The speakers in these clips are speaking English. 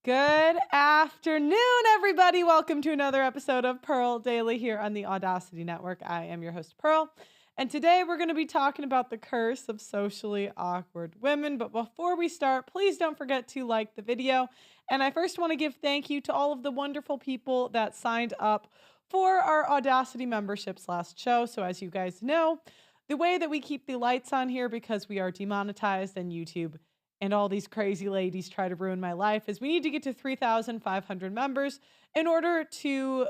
Good afternoon, everybody. Welcome to another episode of Pearl Daily here on the Audacity Network. I am your host, Pearl, and today we're going to be talking about the curse of socially awkward women. But before we start, please don't forget to like the video. And I first want to give thank you to all of the wonderful people that signed up for our Audacity memberships last show. So, as you guys know, the way that we keep the lights on here because we are demonetized and YouTube and all these crazy ladies try to ruin my life is we need to get to 3,500 members in order to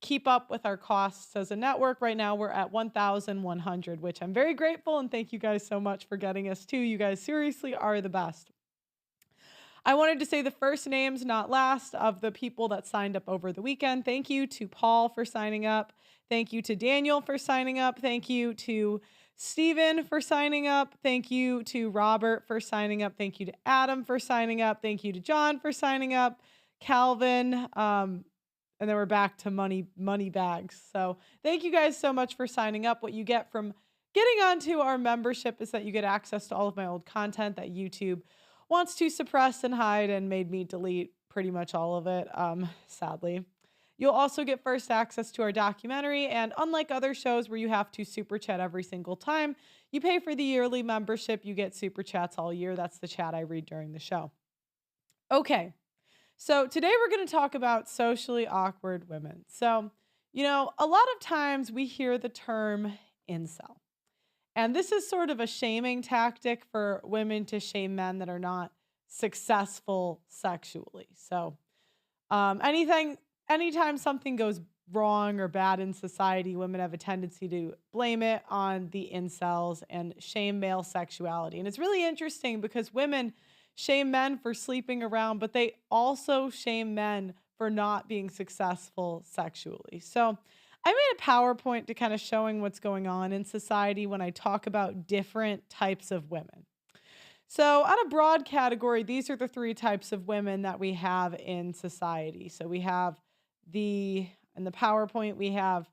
keep up with our costs as a network. Right now, we're at 1,100, which I'm very grateful and thank you guys so much for getting us to. You guys seriously are the best. I wanted to say the first names, not last, of the people that signed up over the weekend. Thank you to Paul for signing up. Thank you to Daniel for signing up. Thank you to Steven for signing up. Thank you to Robert for signing up. Thank you to Adam for signing up. Thank you to John for signing up. Calvin, and then we're back to money bags. So thank you guys so much for signing up. What you get from getting onto our membership is that you get access to all of my old content that YouTube wants to suppress and hide and made me delete pretty much all of it, sadly. You'll also get first access to our documentary, and unlike other shows where you have to super chat every single time, you pay for the yearly membership, you get super chats all year. That's the chat I read during the show. Okay, so today we're going to talk about socially awkward women. So, a lot of times we hear the term incel. And this is sort of a shaming tactic for women to shame men that are not successful sexually. So, anytime something goes wrong or bad in society, women have a tendency to blame it on the incels and shame male sexuality. And it's really interesting because women shame men for sleeping around, but they also shame men for not being successful sexually. So, I made a PowerPoint to kind of showing what's going on in society when I talk about different types of women. So, on a broad category, these are the three types of women that we have in society. So, we have in the PowerPoint, we have,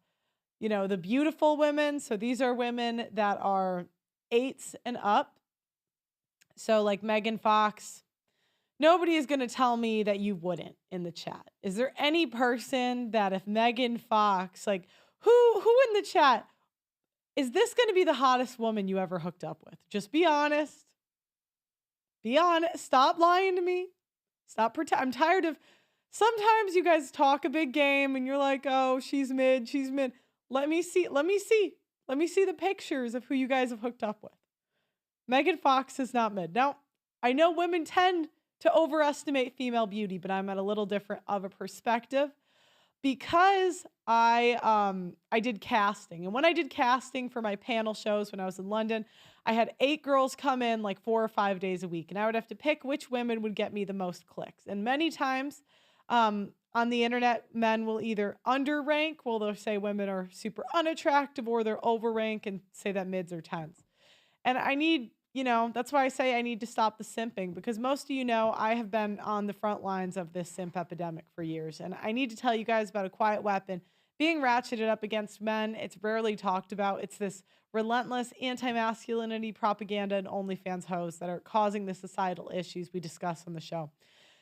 the beautiful women. So, these are women that are eights and up. So, like Megan Fox. Nobody is going to tell me that you wouldn't in the chat. Is there any person that if Megan Fox, like who in the chat, is this going to be the hottest woman you ever hooked up with? Just be honest. Be honest. Stop lying to me. Stop pretend. I'm tired of, sometimes you guys talk a big game and you're like, oh, she's mid. Let me see the pictures of who you guys have hooked up with. Megan Fox is not mid. Now, I know women tend to overestimate female beauty, but I'm at a little different of a perspective because I did casting. And when I did casting for my panel shows when I was in London, I had 8 girls come in like 4 or 5 days a week, and I would have to pick which women would get me the most clicks. And many times on the internet, men will either underrank, well, they'll say women are super unattractive, or they'll overrank and say that mids are tens. And I need, that's why I say I need to stop the simping, because most of I have been on the front lines of this simp epidemic for years. And I need to tell you guys about a quiet weapon being ratcheted up against men. It's rarely talked about. It's this relentless anti-masculinity propaganda and OnlyFans hoes that are causing the societal issues we discuss on the show.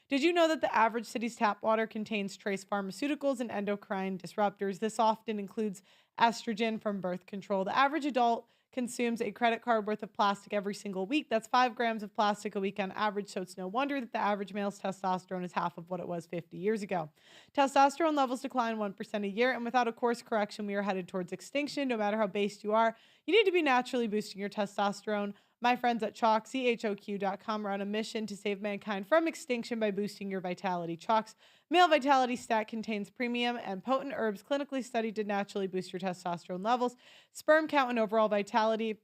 Did you know that the average city's tap water contains trace pharmaceuticals and endocrine disruptors? This often includes estrogen from birth control. The average adult consumes a credit card worth of plastic every single week. That's 5 grams of plastic a week on average, so it's no wonder that the average male's testosterone is half of what it was 50 years ago. Testosterone levels decline 1% a year, and without a course correction, we are headed towards extinction. No matter how based you are, you need to be naturally boosting your testosterone. My friends at Chalk, CHOQ.com, are on a mission to save mankind from extinction by boosting your vitality. Chalk's Male Vitality Stack contains premium and potent herbs clinically studied to naturally boost your testosterone levels, sperm count, and overall vitality.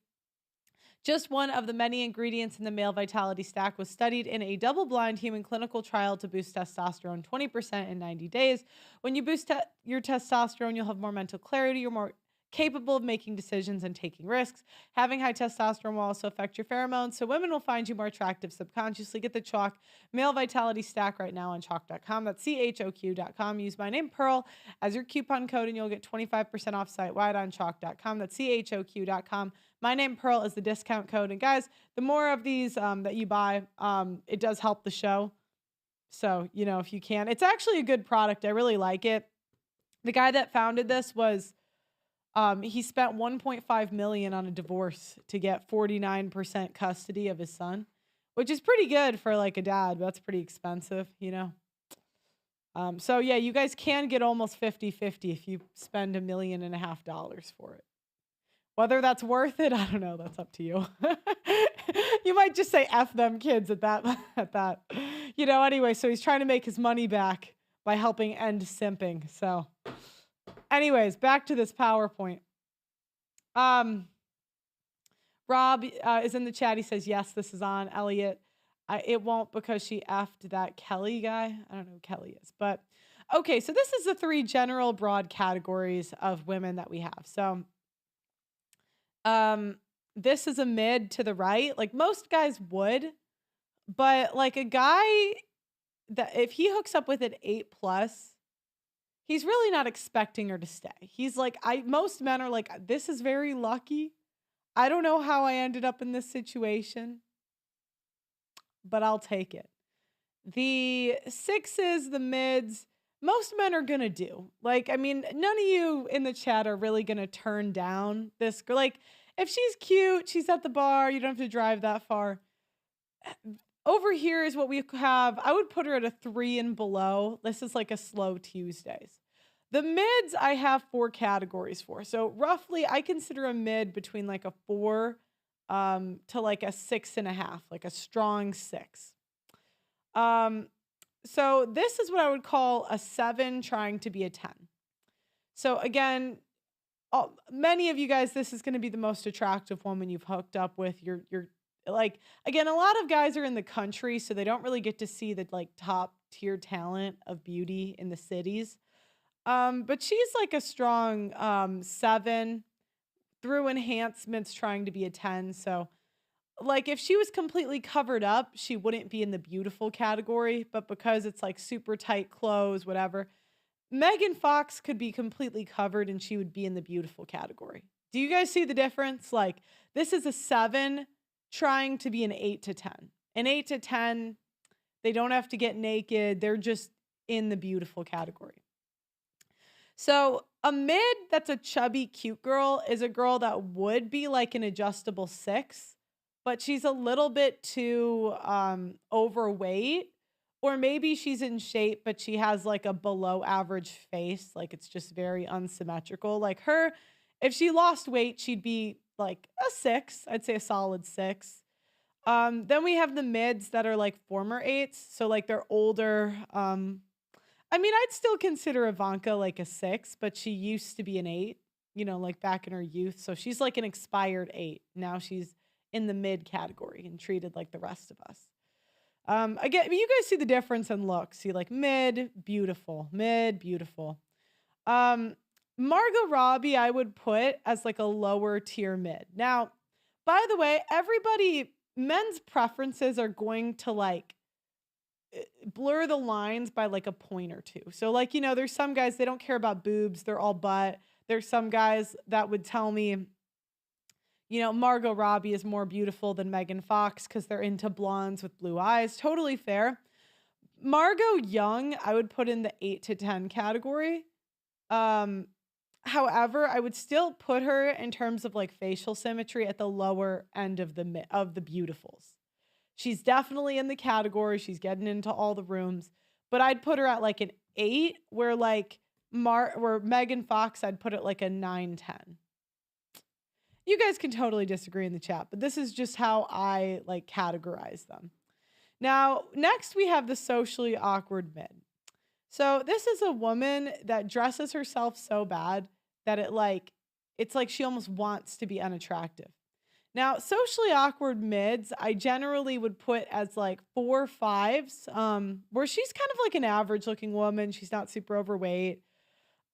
Just one of the many ingredients in the Male Vitality Stack was studied in a double-blind human clinical trial to boost testosterone 20% in 90 days. When you boost your testosterone, you'll have more mental clarity, you're more capable of making decisions and taking risks. Having high testosterone will also affect your pheromones, so women will find you more attractive subconsciously. Get the Chalk Male Vitality Stack right now on chalk.com. That's CHOQ.com. Use my name, Pearl, as your coupon code, and you'll get 25% off site-wide on chalk.com. That's CHOQ.com. My name, Pearl, is the discount code. And guys, the more of these that you buy, it does help the show. So, if you can, it's actually a good product. I really like it. The guy that founded this was he spent 1.5 million on a divorce to get 49% custody of his son, which is pretty good for like a dad, but that's pretty expensive. So yeah, you guys can get almost 50-50 if you spend $1.5 million for it. Whether that's worth it, I don't know. That's up to you. You might just say F them kids at that. Anyway, so he's trying to make his money back by helping end simping. So anyways, back to this PowerPoint. Rob is in the chat. He says, yes, this is on. Elliot, it won't because she effed that Kelly guy. I don't know who Kelly is. But okay, so this is the 3 general broad categories of women that we have. So this is a mid to the right. Like most guys would, but like a guy that if he hooks up with an 8+, he's really not expecting her to stay. He's like, most men are like, this is very lucky. I don't know how I ended up in this situation, but I'll take it. The 6s, the mids, most men are going to do. Like, I mean, none of you in the chat are really going to turn down this girl. Like, if she's cute, she's at the bar, you don't have to drive that far. Over here is what we have. I would put her at a 3 and below. This is like a slow Tuesdays. The mids I have 4 categories for. So roughly I consider a mid between like a 4 to like a 6.5, like a strong 6. So this is what I would call a 7 trying to be a 10. So again, many of you guys, this is going to be the most attractive woman you've hooked up with. You're like, again, a lot of guys are in the country, so they don't really get to see the like top tier talent of beauty in the cities. But she's like a strong 7 through enhancements trying to be a 10. So like if she was completely covered up, she wouldn't be in the beautiful category, but because it's like super tight clothes, whatever, Megan Fox could be completely covered and she would be in the beautiful category. Do you guys see the difference? Like this is a 7 trying to be an 8 to 10. An 8 to 10, they don't have to get naked. They're just in the beautiful category. So a mid that's a chubby, cute girl is a girl that would be like an adjustable 6, but she's a little bit too overweight. Or maybe she's in shape, but she has like a below average face. Like it's just very unsymmetrical. Like her, if she lost weight, she'd be like a 6. I'd say a solid 6. Then we have the mids that are like former 8s. So like they're older. I mean, I'd still consider Ivanka like a 6, but she used to be an 8, like back in her youth. So she's like an expired 8. Now she's in the mid category and treated like the rest of us. Again, you guys see the difference in looks. See, like mid, beautiful. Margot Robbie, I would put as like a lower tier mid. Now, by the way, men's preferences are going to like blur the lines by like a point or two. So like, there's some guys, they don't care about boobs. They're all butt. There's some guys that would tell me, Margot Robbie is more beautiful than Megan Fox because they're into blondes with blue eyes. Totally fair. Margot Young, I would put in the 8 to 10 category. However, I would still put her in terms of like facial symmetry at the lower end of the beautifuls. She's definitely in the category. She's getting into all the rooms, but I'd put her at like an 8, where like where Megan Fox, I'd put it like a 9, 10. You guys can totally disagree in the chat, but this is just how I like categorize them. Now, next we have the socially awkward mid. So this is a woman that dresses herself so bad that it's like she almost wants to be unattractive. Now, socially awkward mids, I generally would put as like 4 5s, where she's kind of like an average looking woman. She's not super overweight,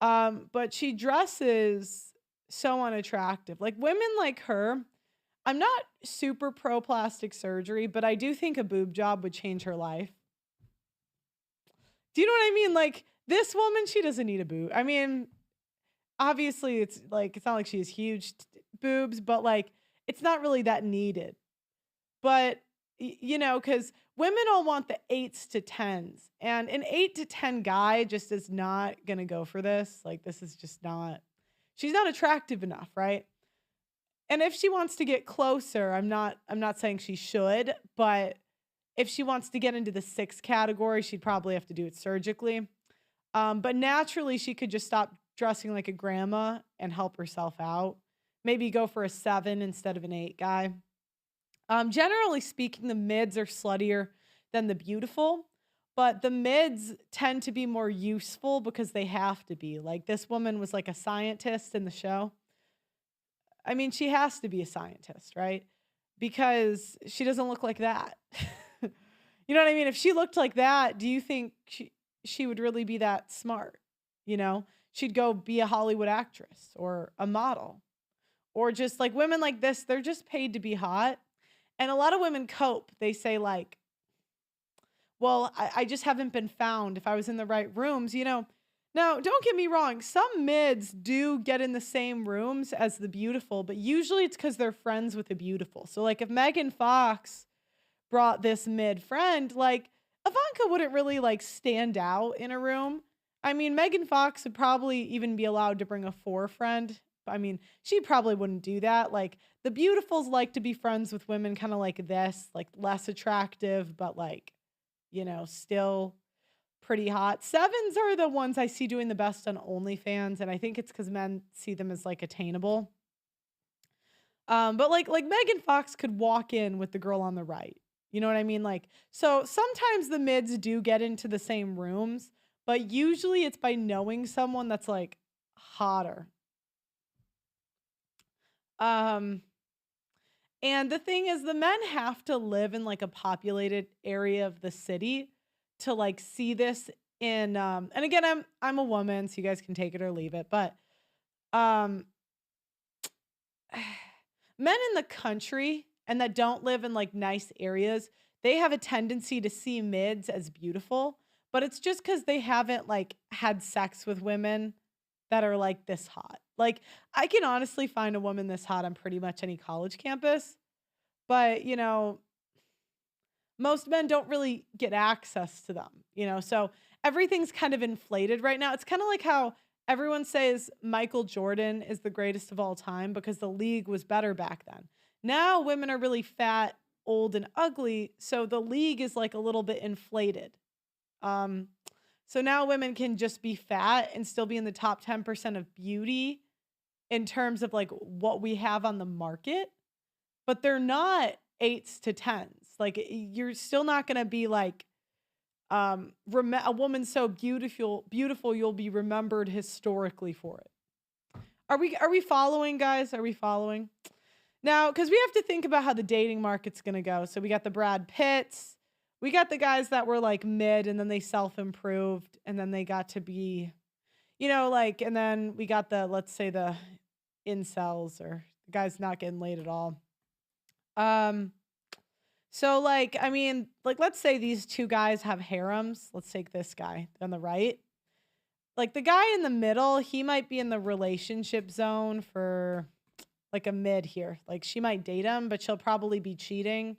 but she dresses so unattractive. Like women like her, I'm not super pro plastic surgery, but I do think a boob job would change her life. Do you know what I mean? Like this woman, she doesn't need a boob. I mean, obviously it's not like she has huge boobs, but like it's not really that needed. But Because women all want the eights to tens, and an 8 to 10 guy just is not gonna go for this. Like, this is just not, she's not attractive enough, right? And if she wants to get closer, I'm not saying she should, but if she wants to get into the 6 category, she'd probably have to do it surgically. But naturally, she could just stop dressing like a grandma and help herself out. Maybe go for a 7 instead of an 8 guy. Generally speaking, the mids are sluttier than the beautiful, but the mids tend to be more useful because they have to be. Like, this woman was like a scientist in the show. I mean, she has to be a scientist, right? Because she doesn't look like that. You know what I mean? If she looked like that, do you think she would really be that smart? You know, she'd go be a Hollywood actress or a model, or just like women like this, they're just paid to be hot. And a lot of women cope. They say, like, well, I just haven't been found if I was in the right rooms, you know. Now, don't get me wrong, some mids do get in the same rooms as the beautiful, but usually it's because they're friends with the beautiful. So, like, if Megan Fox brought this mid friend, like, Ivanka wouldn't really like stand out in a room. I mean, Megan Fox would probably even be allowed to bring a 4 friend. I mean, she probably wouldn't do that. Like, the beautifuls like to be friends with women kind of like this, like less attractive, but like, still pretty hot. 7s are the ones I see doing the best on OnlyFans, and I think it's because men see them as like attainable. But like Megan Fox could walk in with the girl on the right. You know what I mean? Like, so sometimes the mids do get into the same rooms, but usually it's by knowing someone that's like hotter. Um, and the thing is, the men have to live in like a populated area of the city to like see this in and again, I'm a woman, so you guys can take it or leave it, but um men in the country and that don't live in like nice areas, they have a tendency to see mids as beautiful, but it's just because they haven't like had sex with women that are like this hot. Like, I can honestly find a woman this hot on pretty much any college campus, but most men don't really get access to them, so everything's kind of inflated right now. It's kind of like how everyone says Michael Jordan is the greatest of all time because the league was better back then. Now women are really fat, old, and ugly, so the league is like a little bit inflated. Um, so now women can just be fat and still be in the top 10% of beauty in terms of like what we have on the market, but they're not 8s to 10s. Like, you're still not going to be like a woman so beautiful you'll be remembered historically for it. Are we following, guys? Are we following? Now, because we have to think about how the dating market's going to go. So we got the Brad Pitts. We got the guys that were like mid and then they self-improved and then they got to be, and then we got let's say the incels or the guys not getting laid at all. So like, I mean, like, let's say these 2 guys have harems. Let's take this guy on the right. Like, the guy in the middle, he might be in the relationship zone for like a mid here. Like, she might date him, but she'll probably be cheating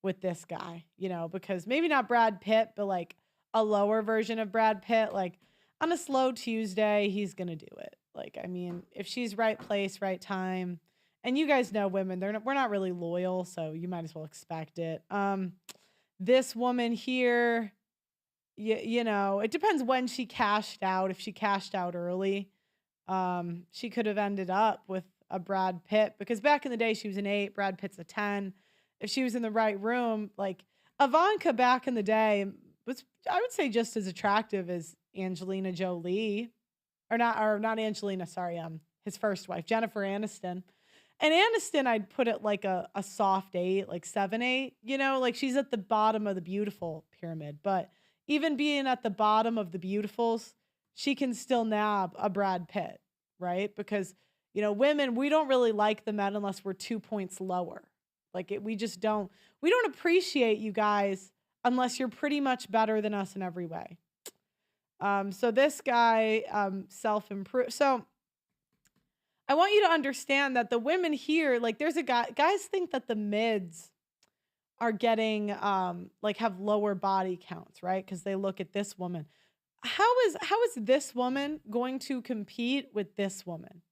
with this guy, because maybe not Brad Pitt, but like a lower version of Brad Pitt. Like, on a slow Tuesday, he's going to do it. Like, I mean, if she's right place, right time, and you guys know women, we're not really loyal, so you might as well expect it. This woman here, it depends when she cashed out. If she cashed out early, she could have ended up with a Brad Pitt because back in the day she was an 8, Brad Pitt's a 10. If she was in the right room, like Ivanka back in the day was, I would say, just as attractive as Angelina Jolie, or not Angelina, sorry, his first wife, Jennifer Aniston. And Aniston, I'd put it like a soft 8, like 7, 8, like she's at the bottom of the beautiful pyramid. But even being at the bottom of the beautifuls, she can still nab a Brad Pitt, right? Because, women, we don't really like the men unless we're 2 points lower. Like, we don't appreciate you guys unless you're pretty much better than us in every way. So this guy, self-improved. So I want you to understand that the women here, like, there's a guy, guys think that the mids are getting like have lower body counts, right? Because they look at this woman. How is this woman going to compete with this woman?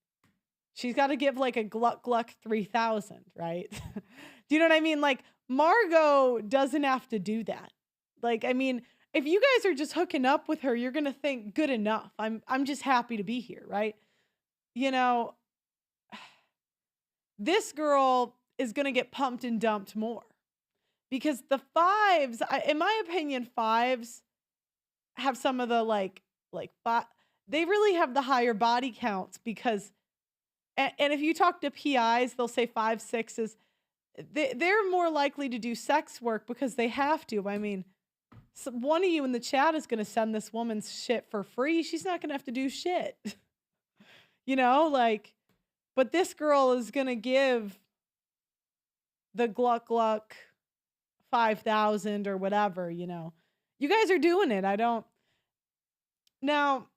She's got to give like a Gluck Gluck 3000, right? Do you know what I mean? Like Margot doesn't have to do that. Like, I mean, if you guys are just hooking up with her, you're gonna think good enough. I'm just happy to be here, right? You know, this girl is gonna get pumped and dumped more because the fives, in my opinion, fives have some of the they really have the higher body counts because and if you talk to PIs, they'll say five, sixes. They're more likely to do sex work because they have to. I mean, one of you in the chat is going to send this woman's shit for free. She's not going to have to do shit. Like, but this girl is going to give the Gluck Gluck 5,000 or whatever, You guys are doing it. I don't. Now,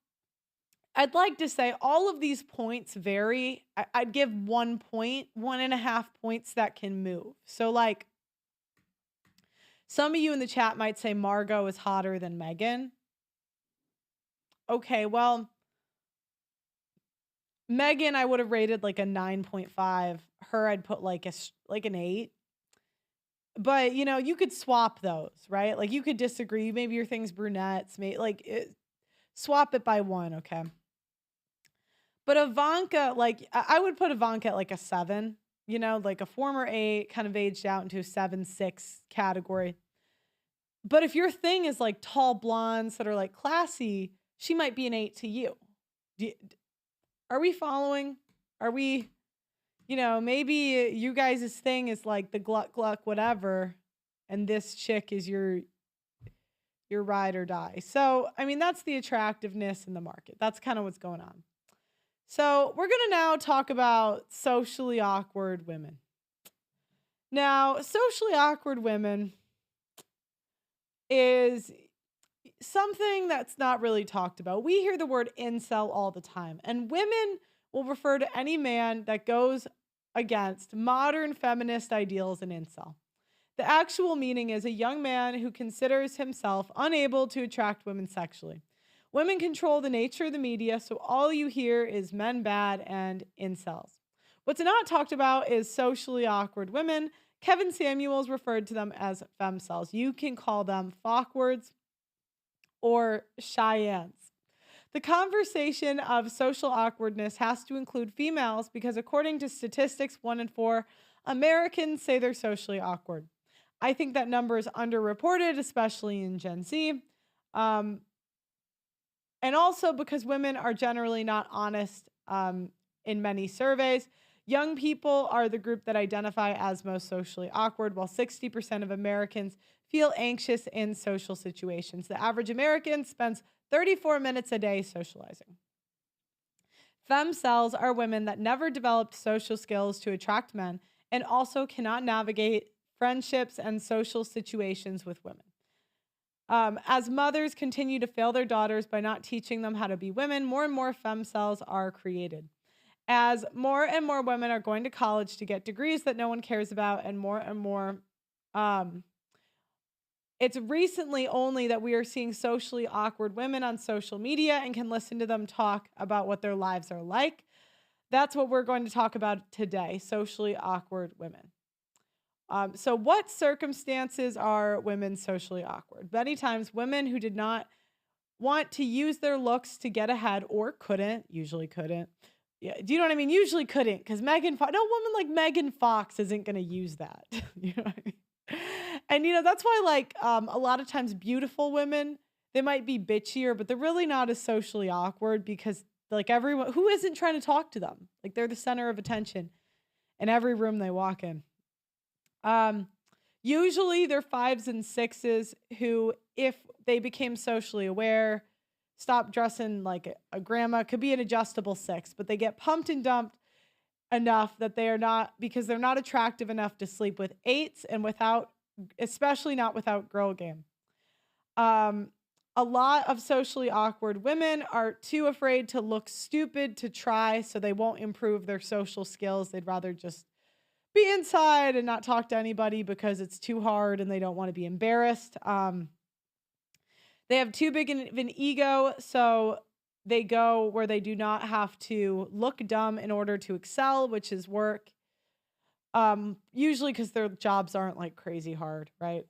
I'd like to say all of these points vary. I'd give 1 point, 1.5 points that can move. So, like, some of you in the chat might say Margot is hotter than Megan. Okay, well, Megan, I would have rated like a 9.5. Her, I'd put like an 8. But, you could swap those, right? Like, you could disagree. Maybe your thing's brunettes. Swap it by 1, okay? But Ivanka, like, I would put Ivanka at like a 7, like a former 8, kind of aged out into a 7-6 category. But if your thing is like tall blondes that are like classy, she might be an 8 to you. Are we following? Are we, maybe you guys' thing is like the Gluck Gluck whatever, and this chick is your ride or die. So, I mean, that's the attractiveness in the market. That's kind of what's going on. So we're going to now talk about socially awkward women. Now, socially awkward women is something that's not really talked about. We hear the word incel all the time, and women will refer to any man that goes against modern feminist ideals and incel. The actual meaning is a young man who considers himself unable to attract women sexually. Women control the nature of the media, so all you hear is men bad and incels. What's not talked about is socially awkward women. Kevin Samuels referred to them as femcels. You can call them Fawkwards or Cheyennes. The conversation of social awkwardness has to include females because according to statistics, 1 in 4 Americans say they're socially awkward. I think that number is underreported, especially in Gen Z. And also because women are generally not honest in many surveys. Young people are the group that identify as most socially awkward, while 60% of Americans feel anxious in social situations. The average American spends 34 minutes a day socializing. Femcels are women that never developed social skills to attract men and also cannot navigate friendships and social situations with women. As mothers continue to fail their daughters by not teaching them how to be women, more and more femcels are created. As more and more women are going to college to get degrees that no one cares about, and more, it's recently only that we are seeing socially awkward women on social media and can listen to them talk about what their lives are like. That's what we're going to talk about today, socially awkward women. So what circumstances are women socially awkward? Many times women who did not want to use their looks to get ahead or usually couldn't. Yeah, do you know what I mean? Usually couldn't, because no woman like Megan Fox isn't going to use that. You know what I mean? And that's why a lot of times beautiful women, they might be bitchier, but they're really not as socially awkward because like everyone who isn't trying to talk to them, like they're the center of attention in every room they walk in. Usually they're 5s and 6s who, if they became socially aware, stop dressing like a grandma, could be an adjustable 6, but they get pumped and dumped enough that because they're not attractive enough to sleep with 8s and especially not without girl game. A lot of socially awkward women are too afraid to look stupid to try, so they won't improve their social skills. They'd rather just be inside and not talk to anybody because it's too hard and they don't want to be embarrassed. They have too big of an ego, so they go where they do not have to look dumb in order to excel, which is work. Usually because their jobs aren't like crazy hard, right?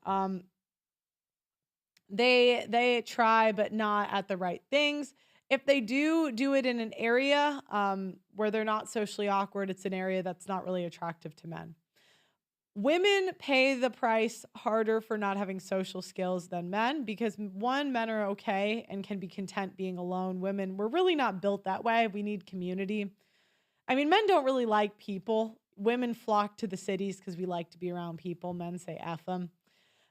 They try, but not at the right things. If they do it in an area where they're not socially awkward, it's an area that's not really attractive to men. Women pay the price harder for not having social skills than men because one, men are okay and can be content being alone. Women, we're really not built that way. We need community. I mean, men don't really like people. Women flock to the cities because we like to be around people. Men say F them.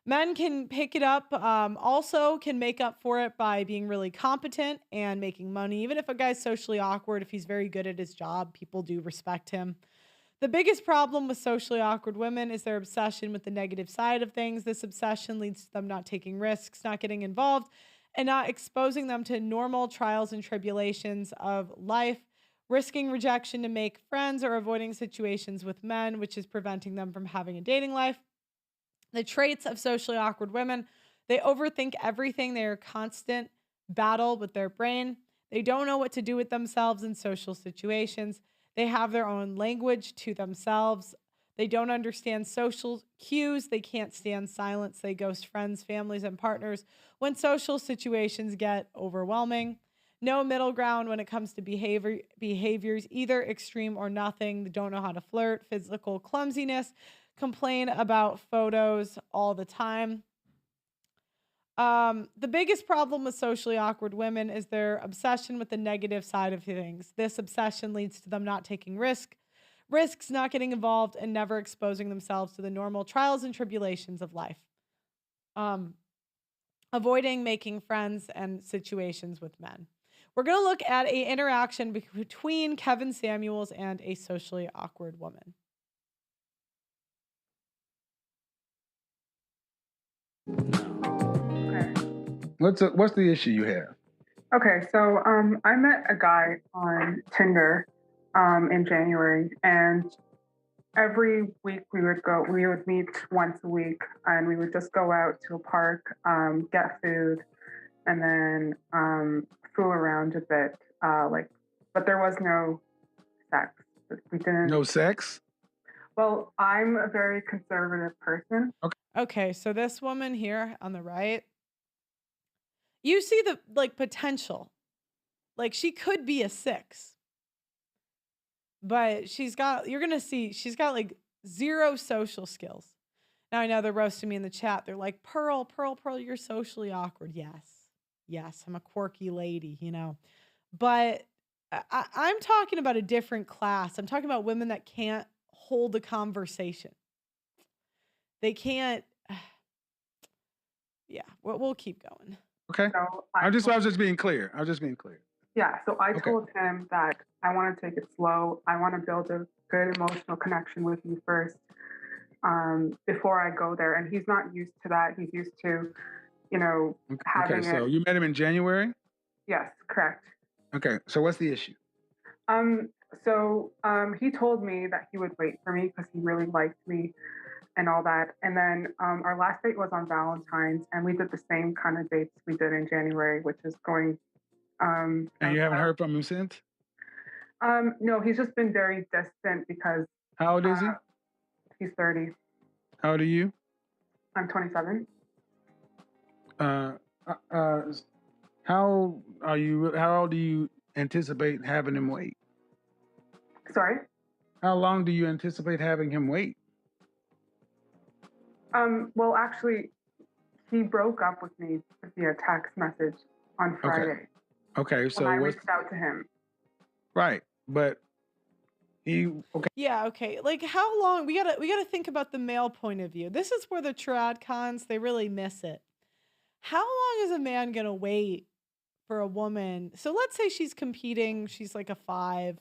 Men can pick it up, also can make up for it by being really competent and making money. Even if a guy's socially awkward, if he's very good at his job, people do respect him. The biggest problem with socially awkward women is their obsession with the negative side of things. This obsession leads to them not taking risks, not getting involved, and not exposing them to normal trials and tribulations of life, risking rejection to make friends or avoiding situations with men, which is preventing them from having a dating life. The traits of socially awkward women: they overthink everything. They are constant battle with their brain. They don't know what to do with themselves in social situations. They have their own language to themselves. They don't understand social cues. They can't stand silence. They ghost friends, families, and partners when social situations get overwhelming. No middle ground when it comes to behaviors, either extreme or nothing. They don't know how to flirt, physical clumsiness, complain about photos all the time. The biggest problem with socially awkward women is their obsession with the negative side of things. This obsession leads to them not taking risks, not getting involved, and never exposing themselves to the normal trials and tribulations of life. Avoiding making friends and situations with men. We're going to look at an interaction between Kevin Samuels and a socially awkward woman. What's the issue you have? Okay, so I met a guy on Tinder in January, and every week we would meet once a week, and we would just go out to a park, get food, and then fool around a bit. But there was no sex. We didn't. No sex? Well, I'm a very conservative person. Okay, so this woman here on the right, you see the potential. Like she could be a 6. But you're going to see she's got like zero social skills. Now I know they're roasting me in the chat. They're like, Pearl, you're socially awkward. Yes, I'm a quirky lady, But I'm talking about a different class. I'm talking about women that can't hold a conversation. They can't. Yeah, we'll keep going. Okay. So I was just being clear. Yeah, so I told him that I want to take it slow. I want to build a good emotional connection with you first before I go there. And he's not used to that. He's used to, having it. So you met him in January? Yes, correct. Okay, so what's the issue? So he told me that he would wait for me because he really liked me and all that. And then our last date was on Valentine's, and we did the same kind of dates we did in January, which is going. And you haven't heard from him since? No, he's just been very distant because. How old is he? He's 30. How old are you? I'm 27. How old do you anticipate having him wait? Sorry? How long do you anticipate having him wait? Well, actually, he broke up with me via text message on Friday. Okay, so when I reached out to him. Right, but Yeah, okay. Like how long? We gotta think about the male point of view. This is where the tradcons, they really miss it. How long is a man gonna wait for a woman? So let's say she's competing, she's like a 5.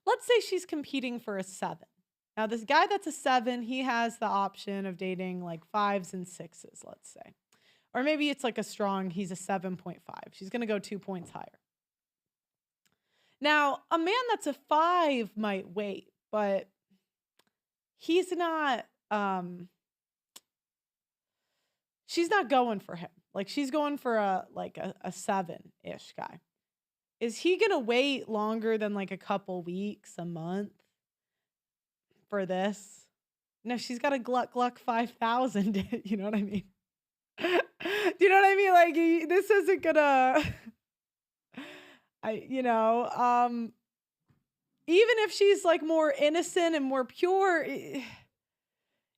Let's say she's competing for a 7. Now this guy that's a 7, he has the option of dating like 5s and 6s, let's say. Or maybe it's like he's a 7.5. She's gonna go 2 points higher. Now, a man that's a 5 might wait, but he's not she's not going for him. Like she's going for a 7-ish guy. Is he gonna wait longer than like a couple weeks, a month for this? No, she's got a Gluck 5000. You know what I mean? Do you know what I mean? Like this isn't gonna even if she's like more innocent and more pure,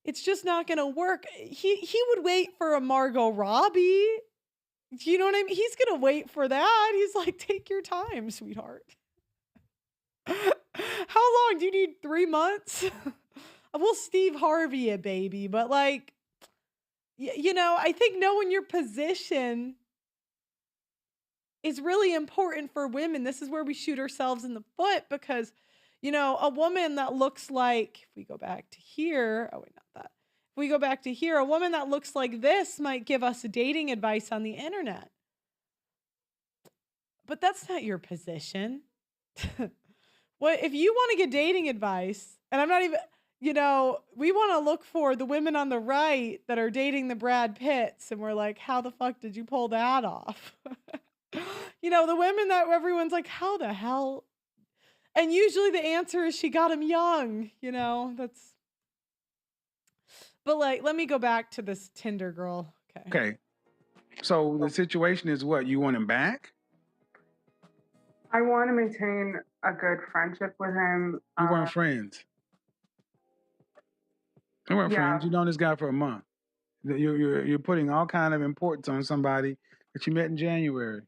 it's just not gonna work. He would wait for a Margot Robbie. Do you know what I mean? He's gonna wait for that. He's like, take your time, sweetheart. How long do you need? 3 months? We'll Steve Harvey it, baby. But like, I think knowing your position is really important for women. This is where we shoot ourselves in the foot because, a woman that looks like, if we go back to here, oh wait, not that. If we go back to here, a woman that looks like this might give us dating advice on the internet. But that's not your position. What if you want to get dating advice, and I'm not even, we want to look for the women on the right that are dating the Brad Pitts, and we're like, how the fuck did you pull that off? The women that everyone's like, how the hell? And usually the answer is she got him young, but like, let me go back to this Tinder girl. Okay. So the situation is what? You want him back? I want to maintain a good friendship with him. You weren't friends. You weren't friends. You known this guy for a month. You're putting all kind of importance on somebody that you met in January.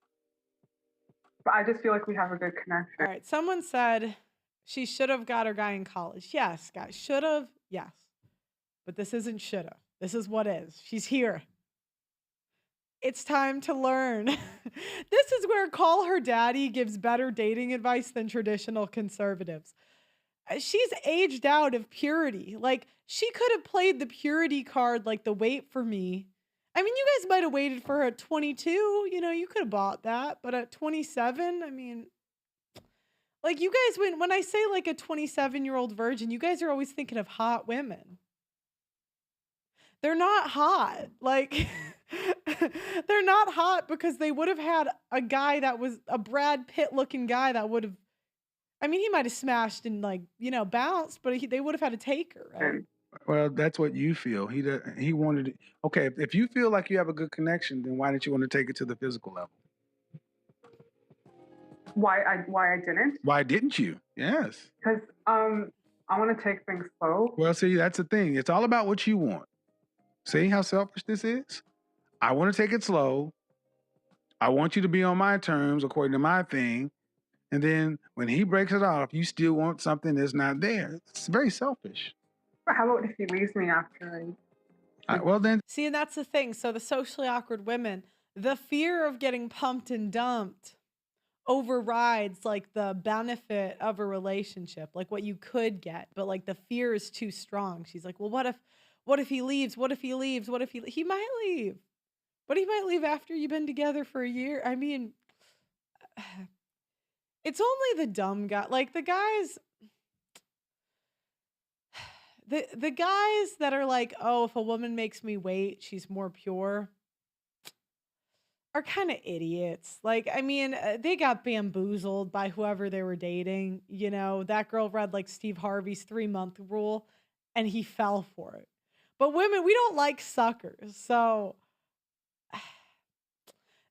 But I just feel like we have a good connection. All right. Someone said she should have got her guy in college. Yes, guys. Should have. Yes. But this isn't should have. This is what is. She's here. It's time to learn. This is where Call Her Daddy gives better dating advice than traditional conservatives. She's aged out of purity. Like, she could have played the purity card, like the wait for me. I mean, you guys might have waited for her at 22. You could have bought that. But at 27, I mean, like, you guys, when I say like a 27-year-old virgin, you guys are always thinking of hot women. They're not hot. Like, they're not hot because they would have had a guy that was a Brad Pitt looking guy that would have, I mean, he might have smashed and like, bounced, but they would have had to take her, right? Well, that's what you feel. He wanted it. Okay, if you feel like you have a good connection, then why didn't you want to take it to the physical level? Why I didn't? Why didn't you? Yes. Because I want to take things slow. Well, see, that's the thing. It's all about what you want. See how selfish this is? I want to take it slow. I want you to be on my terms according to my thing. And then when he breaks it off, you still want something that's not there. It's very selfish. But how about if he leaves me after well, then. See, and that's the thing. So the socially awkward women, the fear of getting pumped and dumped overrides like the benefit of a relationship, like what you could get. But like the fear is too strong. She's like, well, what if he leaves? What if he leaves? What if he might leave? But he might leave after you've been together for a year. I mean, it's only the dumb guy. Like the guys, the guys that are like, oh, if a woman makes me wait, she's more pure, are kind of idiots. Like, I mean, they got bamboozled by whoever they were dating. That girl read like Steve Harvey's 3-month rule and he fell for it. But women, we don't like suckers. So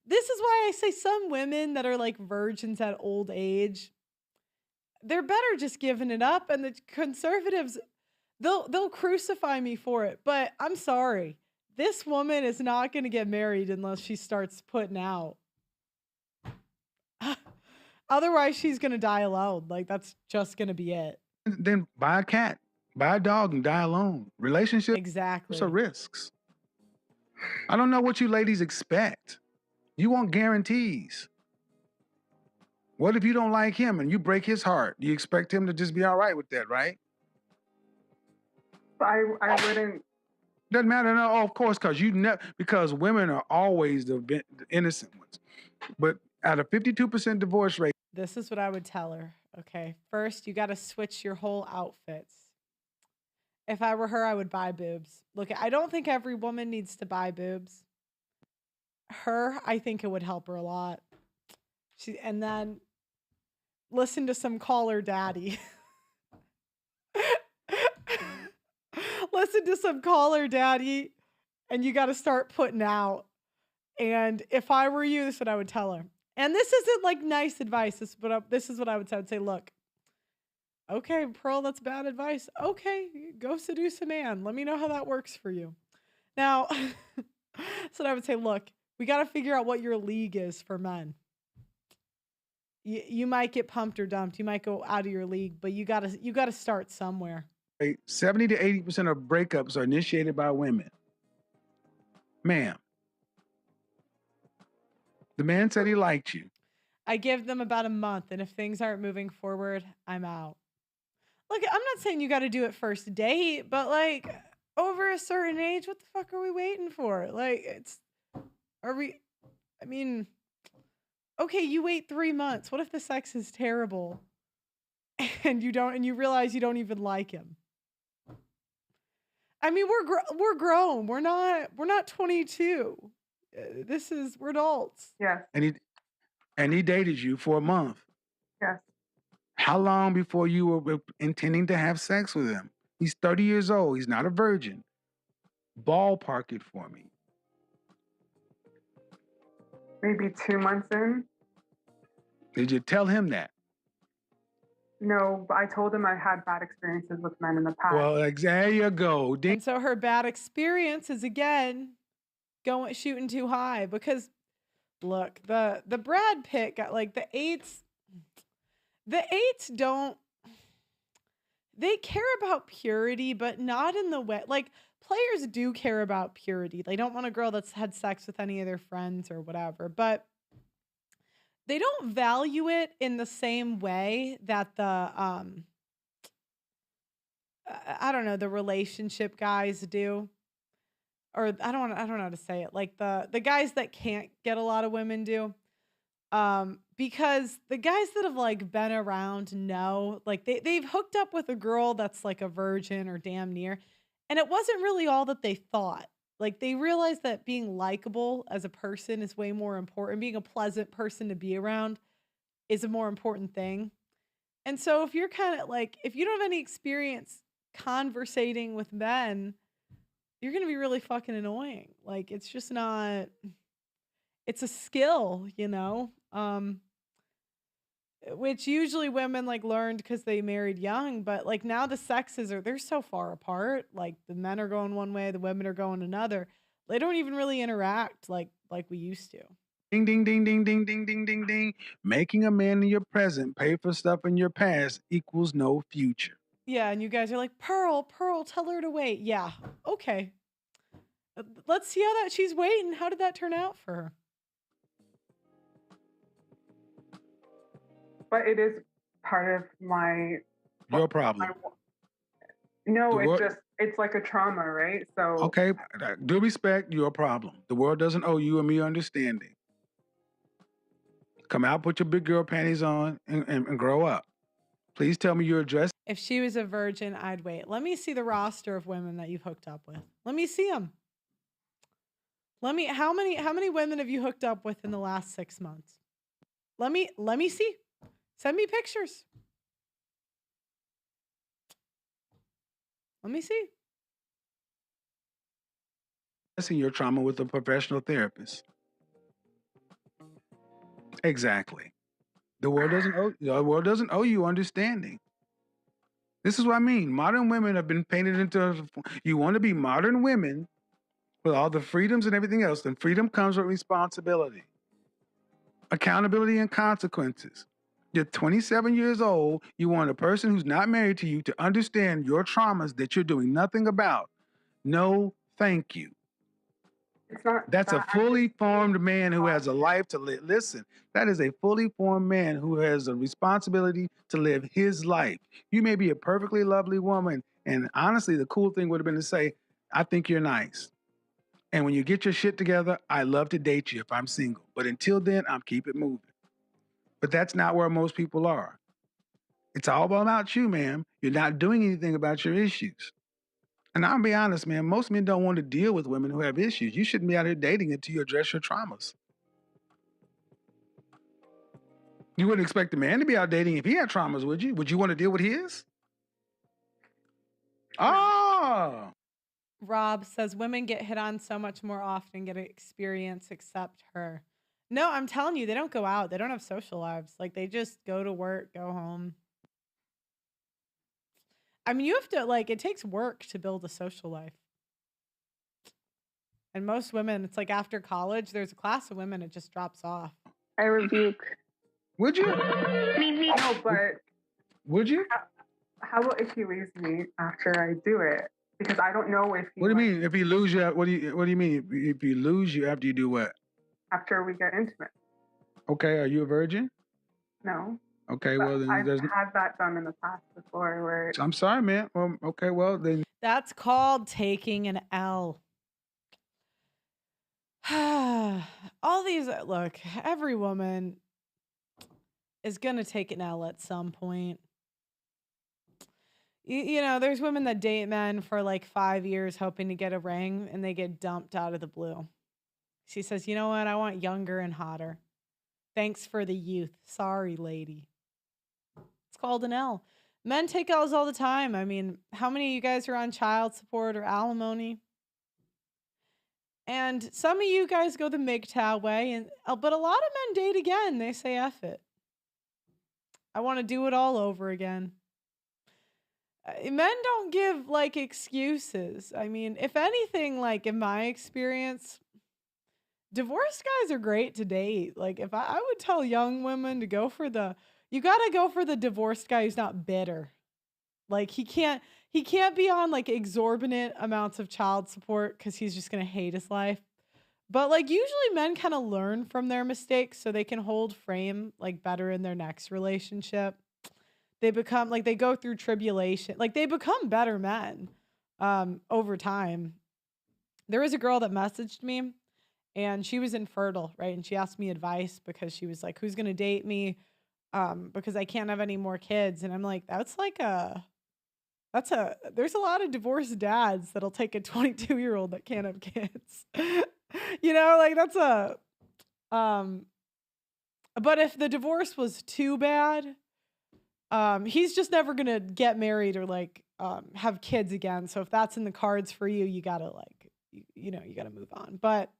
this is why I say some women that are like virgins at old age, they're better just giving it up. And the conservatives, they'll crucify me for it. But I'm sorry. This woman is not going to get married unless she starts putting out. Otherwise, she's going to die alone. Like, that's just going to be it. Then buy a cat, buy a dog, and die alone. Relationships Exactly. are risks. I don't know what you ladies expect. You want guarantees. What if you don't like him and you break his heart? You expect him to just be all right with that, right? I wouldn't. Doesn't matter. No, of course, because women are always the innocent ones. But at a 52% divorce rate. This is what I would tell her. Okay. First, you got to switch your whole outfits. If I were her, I would buy boobs. Look, I don't think every woman needs to buy boobs. Her, I think it would help her a lot. And then listen to some caller daddy. Listen to some caller daddy, and you got to start putting out. And if I were you, this is what I would tell her. And this isn't like nice advice. This is what I would say. I would say, look, okay, Pearl, that's bad advice. Okay, go seduce a man. Let me know how that works for you. Now, so I would say, look, we got to figure out what your league is for men. You might get pumped or dumped. You might go out of your league, but you gotta start somewhere. 70 to 80% of breakups are initiated by women. Ma'am, the man said he liked you. I give them about a month, and if things aren't moving forward, I'm out. Look, I'm not saying you got to do it first date, but like over a certain age, what the fuck are we waiting for? Like, I mean, okay, you wait 3 months. What if the sex is terrible and you realize you don't even like him? I mean, we're grown. We're not 22. We're adults. Yes. And he dated you for a month. Yes. How long before you were intending to have sex with him? He's 30 years old. He's not a virgin. Ballpark it for me. Maybe 2 months in. Did you tell him that? No, but I told him I had bad experiences with men in the past. Well, there you go. And so her bad experience is again shooting too high because look, the Brad Pitt got like the eights don't, they care about purity, but not in the way, like players do care about purity. They don't want a girl that's had sex with any of their friends or whatever, but they don't value it in the same way that the, I don't know, the relationship guys do. Or I don't know how to say it. Like the guys that can't get a lot of women do. Because the guys that have like been around know, like they've hooked up with a girl that's like a virgin or damn near, and it wasn't really all that they thought. Like they realized that being likable as a person is way more important. Being a pleasant person to be around is a more important thing. And so if you're kind of like, if you don't have any experience conversating with men, you're going to be really fucking annoying. Like it's just not, it's a skill, you know? Which usually women like learned because they married young, but like now the sexes they're so far apart. Like the men are going one way, the women are going another. They don't even really interact like we used to. Ding, ding, ding, ding, ding, ding, ding, ding, ding. Making a man in your present pay for stuff in your past equals no future. Yeah, and you guys are like, Pearl, tell her to wait. Yeah, okay. Let's see how that she's waiting. How did that turn out for her? But it is part of your problem. It's like a trauma, right? So okay, due respect, your problem. The world doesn't owe you and me understanding. Come out, put your big girl panties on, and grow up. Please tell me your address. If she was a virgin, I'd wait. Let me see the roster of women that you've hooked up with. Let me see them. How many women have you hooked up with in the last 6 months? Let me see. Send me pictures. Let me see. Addressing your trauma with a professional therapist. Exactly. The world doesn't owe you understanding. This is what I mean. Modern women have been painted into, you want to be modern women with all the freedoms and everything else, then freedom comes with responsibility, accountability, and consequences. You're 27 years old. You want a person who's not married to you to understand your traumas that you're doing nothing about. No, thank you. That's a fully formed man who has a life to live. Listen, that is a fully formed man who has a responsibility to live his life. You may be a perfectly lovely woman, and honestly, the cool thing would have been to say, I think you're nice. And when you get your shit together, I love to date you if I'm single. But until then, I'm keep it moving. But that's not where most people are. It's all about you, ma'am. You're not doing anything about your issues. And I'll be honest, man, most men don't want to deal with women who have issues. You shouldn't be out here dating until you address your traumas. You wouldn't expect a man to be out dating if he had traumas, would you? Would you want to deal with his? Oh, Rob says women get hit on so much more often, get an experience except her. No, I'm telling you, they don't go out. They don't have social lives. Like they just go to work, go home. I mean, you have to like it takes work to build a social life. And most women, it's like after college, there's a class of women, it just drops off. I rebuke. would you? No, but Would you? how about if he leaves me after I do it? Because I don't know if he What do you mean? If he lose you, what do you mean? If he lose you after you do what? after we get intimate. Okay, are you a virgin? No. Okay, But well then I've there's. had that done in the past before where I'm sorry, man. Well, okay, well then. That's called taking an L. All these, look, every woman is going to take an L at some point. You know, there's women that date men for like 5 years hoping to get a ring and they get dumped out of the blue. She says, you know what? I want younger and hotter. Thanks for the youth. Sorry, lady. It's called an L. Men take L's all the time. I mean, how many of you guys are on child support or alimony? And some of you guys go the MGTOW way, but a lot of men date again. They say, F it. I want to do it all over again. Men don't give like excuses. I mean, if anything, like in my experience, divorced guys are great to date. Like if I would tell young women to go for you got to go for the divorced guy who's not bitter. Like he can't be on like exorbitant amounts of child support because he's just going to hate his life. But like usually men kind of learn from their mistakes so they can hold frame like better in their next relationship. They become like they go through tribulation, like they become better men over time. There was a girl that messaged me and she was infertile, right? And she asked me advice because she was like, who's going to date me? Because I can't have any more kids. And I'm like, there's a lot of divorced dads that'll take a 22-year-old that can't have kids. You know, like but if the divorce was too bad, he's just never gonna get married or like have kids again. So if that's in the cards for you, you gotta like you gotta move on. But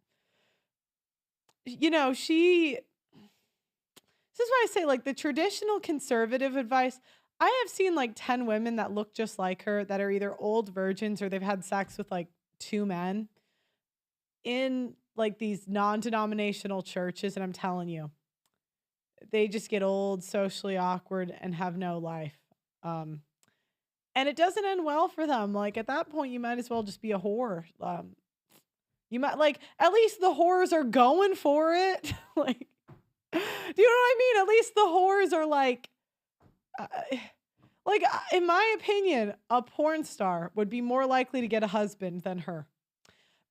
you know, this is why I say like the traditional conservative advice. I have seen like 10 women that look just like her that are either old virgins or they've had sex with like 2 men in like these non-denominational churches. And I'm telling you, they just get old, socially awkward, and have no life. And it doesn't end well for them. Like at that point, you might as well just be a whore. You might like, at least the whores are going for it. Like, do you know what I mean? At least the whores are like in my opinion, a porn star would be more likely to get a husband than her.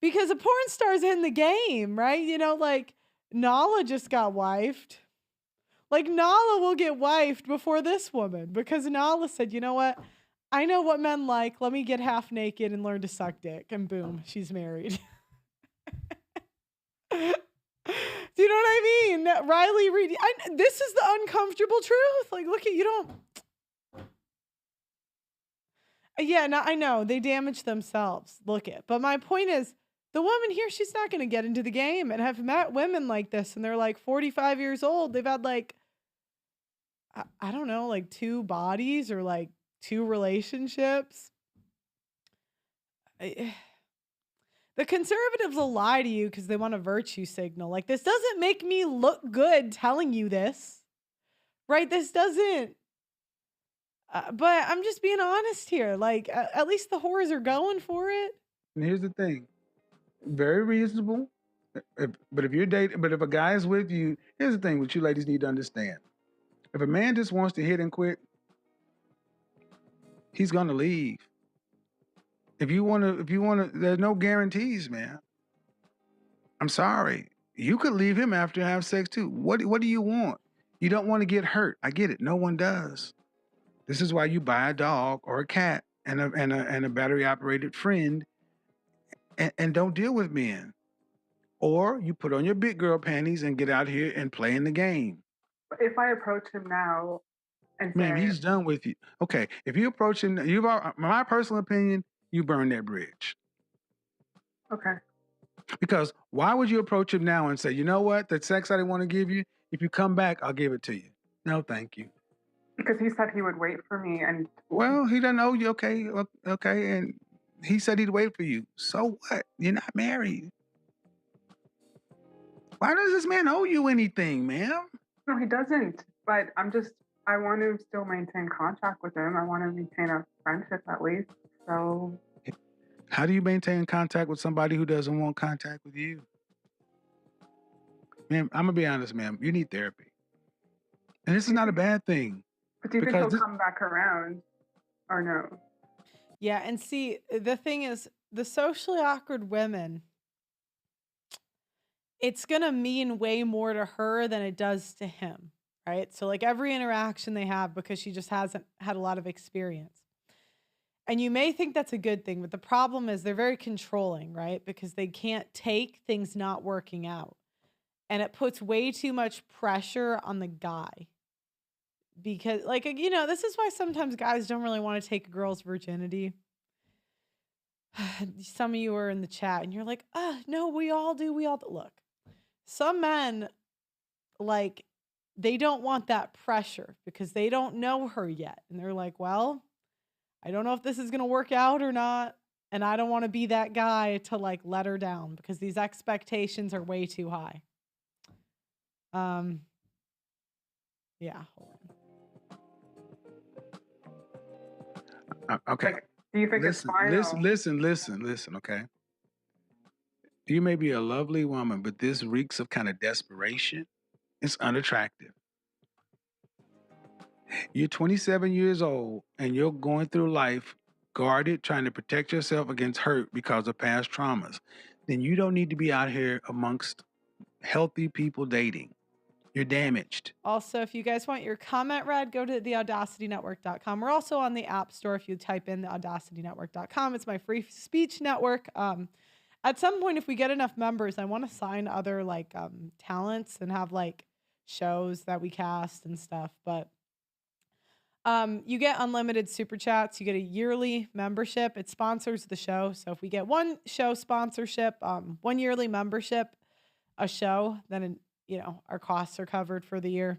Because a porn star's in the game, right? You know, like Nala just got wifed. Like Nala will get wifed before this woman because Nala said, you know what? I know what men like. Let me get half naked and learn to suck dick. And boom, she's married. Do you know what I mean? Riley Reid. This is the uncomfortable truth. Like, look at you don't. Yeah, no, I know they damage themselves. Look at, but my point is, the woman here, she's not going to get into the game. And I've met women like this, and they're like 45 years old. They've had like, I don't know, like 2 bodies or like 2 relationships. The conservatives will lie to you because they want a virtue signal. Like, this doesn't make me look good telling you this, right? This doesn't. But I'm just being honest here. Like, at least the whores are going for it. And here's the thing. Very reasonable. But if a guy is with you, here's the thing what you ladies need to understand. If a man just wants to hit and quit, he's gonna leave. If you wanna, there's no guarantees, man. I'm sorry. You could leave him after you have sex too. What do you want? You don't want to get hurt. I get it. No one does. This is why you buy a dog or a cat and a battery operated friend, and don't deal with men. Or you put on your big girl panties and get out here and play in the game. If I approach him now and Ma'am, say, he's done with you. Okay, if you approach him, my personal opinion, you burn that bridge. okay, Because why would you approach him now and say, you know what, the sex I didn't want to give you, if you come back, I'll give it to you. No, thank you. because he said he would wait for me, and Well, he doesn't owe you. Okay, and he said he'd wait for you. So what? You're not married. Why does this man owe you anything, ma'am? no, he doesn't. But I want to still maintain contact with him. I want to maintain a friendship at least. So how do you maintain contact with somebody who doesn't want contact with you? Ma'am, I'm gonna be honest, ma'am. You need therapy, and this is not a bad thing. But do you think he'll come back around, or no? Yeah, and see, the thing is, the socially awkward women, it's gonna mean way more to her than it does to him, right? So like every interaction they have, because she just hasn't had a lot of experience. And you may think that's a good thing, but the problem is they're very controlling, right? Because they can't take things not working out. And it puts way too much pressure on the guy. Because, like, this is why sometimes guys don't really want to take a girl's virginity. Some of you are in the chat and you're like, no, we all do. Look, some men, like, they don't want that pressure because they don't know her yet. And they're like, well, I don't know if this is going to work out or not. And I don't want to be that guy to, like, let her down because these expectations are way too high. Yeah, hold on. Okay. Do you think it's fine? Listen, okay? You may be a lovely woman, but this reeks of kind of desperation. It's unattractive. You're 27 years old and you're going through life guarded, trying to protect yourself against hurt because of past traumas. Then you don't need to be out here amongst healthy people dating. You're damaged. Also, if you guys want your comment read, go to theaudacitynetwork.com. We're also on the App Store if you type in theaudacitynetwork.com. It's my free speech network. At some point, if we get enough members, I want to sign other like talents and have like shows that we cast and stuff. But you get unlimited super chats. You get a yearly membership. It sponsors the show. So if we get one show sponsorship, one yearly membership, a show, then our costs are covered for the year.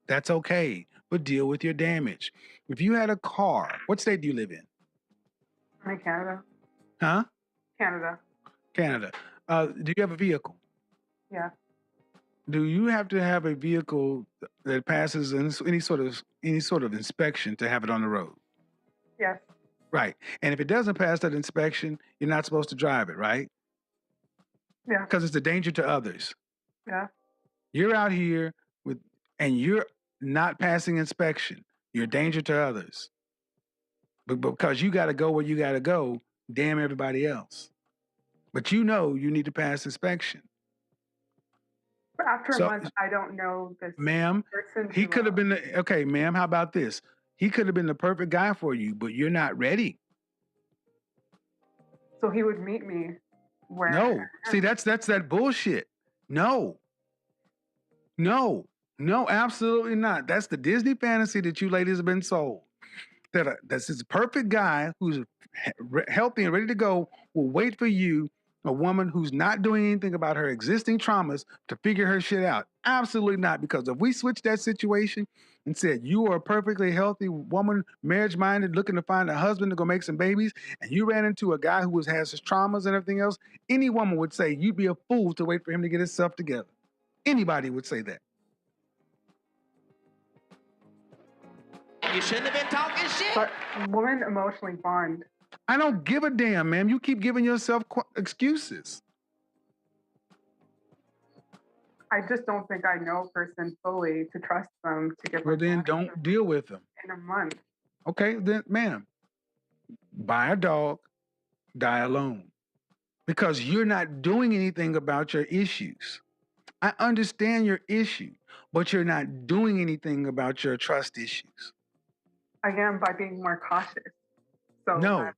That's okay, but deal with your damage. If you had a car, what state do you live in? I'm in Canada. Huh? Canada. Do you have a vehicle? Yeah. Do you have to have a vehicle that passes any sort of inspection to have it on the road? Yes. Right. And if it doesn't pass that inspection, you're not supposed to drive it, right? Yeah. Because it's a danger to others. Yeah. You're out here and you're not passing inspection. You're a danger to others. But because you got to go where you got to go, damn everybody else. But you need to pass inspection. But after a month, I don't know this ma'am, person. He could have been okay, ma'am, how about this? He could have been the perfect guy for you, but you're not ready. So he would meet me where? No. See, that's that bullshit. No, absolutely not. That's the Disney fantasy that you ladies have been sold. That's this perfect guy who's healthy and ready to go will wait for you, a woman who's not doing anything about her existing traumas to figure her shit out. Absolutely not. Because if we switch that situation and said you are a perfectly healthy woman, marriage-minded, looking to find a husband to go make some babies, and you ran into a guy who has his traumas and everything else, any woman would say you'd be a fool to wait for him to get himself together. Anybody would say that. You shouldn't have been talking shit. But women emotionally bond. I don't give a damn, ma'am. You keep giving yourself excuses. I just don't think I know a person fully to trust them to give. Well, then don't deal with them. In a month. Okay, then, ma'am, buy a dog, die alone. Because you're not doing anything about your issues. I understand your issue, but you're not doing anything about your trust issues. I am by being more cautious. So No.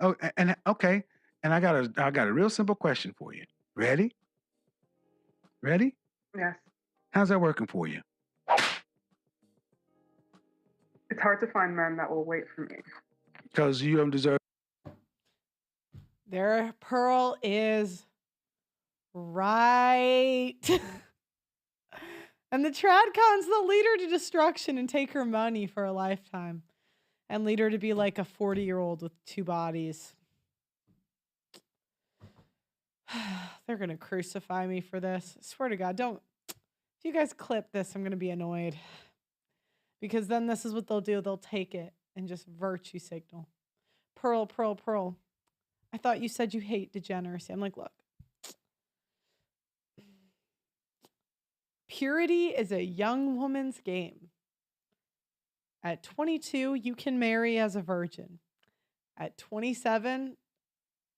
Oh, and okay. And I got a real simple question for you. Ready? yes, How's that working for you? it's hard to find men that will wait for me. Because you don't deserve. There, Pearl is right. And the Tradcon's the lead her to destruction and take her money for a lifetime. And lead her to be like a 40-year-old with 2 bodies. They're going to crucify me for this. I swear to God, don't. If you guys clip this, I'm going to be annoyed. Because then this is what they'll do. They'll take it and just virtue signal. Pearl, Pearl, Pearl. I thought you said you hate degeneracy. I'm like, look. Purity is a young woman's game. At 22, you can marry as a virgin. At 27,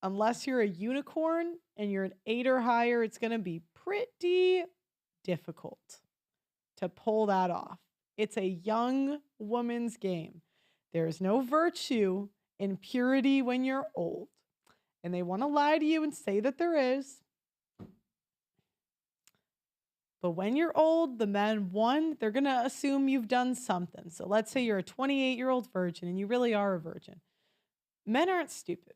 unless you're a unicorn and you're an 8 or higher, it's going to be pretty difficult to pull that off. It's a young woman's game. There's no virtue in purity when you're old. And they want to lie to you and say that there is. But when you're old, the men, one, they're going to assume you've done something. So let's say you're a 28-year-old virgin and you really are a virgin. Men aren't stupid.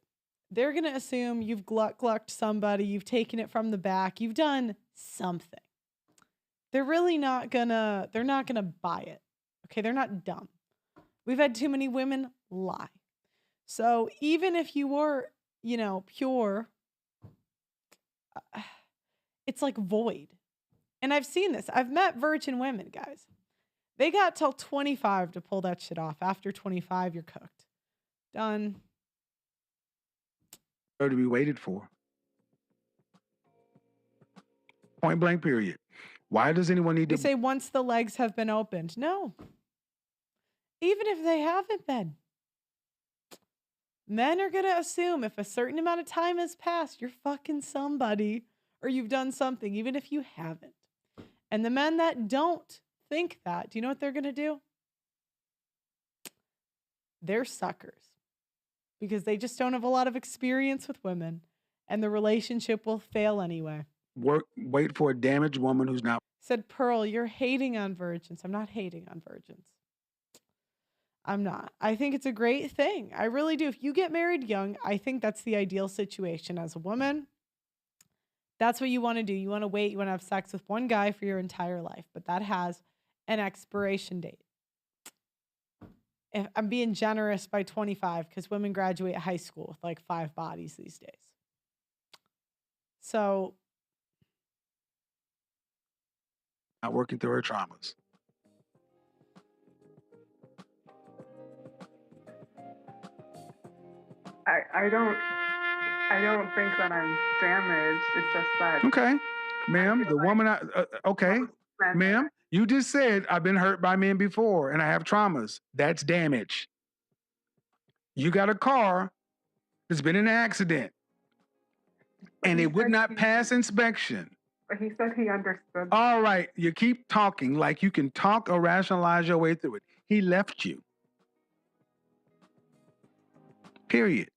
They're going to assume you've glucked somebody, you've taken it from the back, you've done something. They're really not going to, they're not going to buy it. Okay, they're not dumb. We've had too many women lie. So even if you were, pure, it's like void. And I've seen this. I've met virgin women, guys. They got till 25 to pull that shit off. After 25, you're cooked. Done. To be waited for. Point blank, period. Why does anyone need You to say once the legs have been opened? No. Even if they haven't been. Men are going to assume if a certain amount of time has passed, you're fucking somebody or you've done something, even if you haven't. And the men that don't think that, do you know what they're going to do? They're suckers because they just don't have a lot of experience with women and the relationship will fail anyway. wait for a damaged woman who's not? Said Pearl, you're hating on virgins. I'm not hating on virgins. I'm not. I think it's a great thing. I really do. If you get married young, I think that's the ideal situation as a woman. That's what you want to do. You want to wait. You want to have sex with one guy for your entire life, but that has an expiration date. If I'm being generous by 25 because women graduate high school with like 5 bodies these days. So Not working through her traumas. I don't think that I'm damaged. It's just that. Okay, ma'am, the woman. Okay, ma'am, you just said I've been hurt by men before and I have traumas. That's damage. You got a car that's been in an accident and it would not pass inspection. But he said he understood. All right, you keep talking like you can talk or rationalize your way through it. He left you. Period.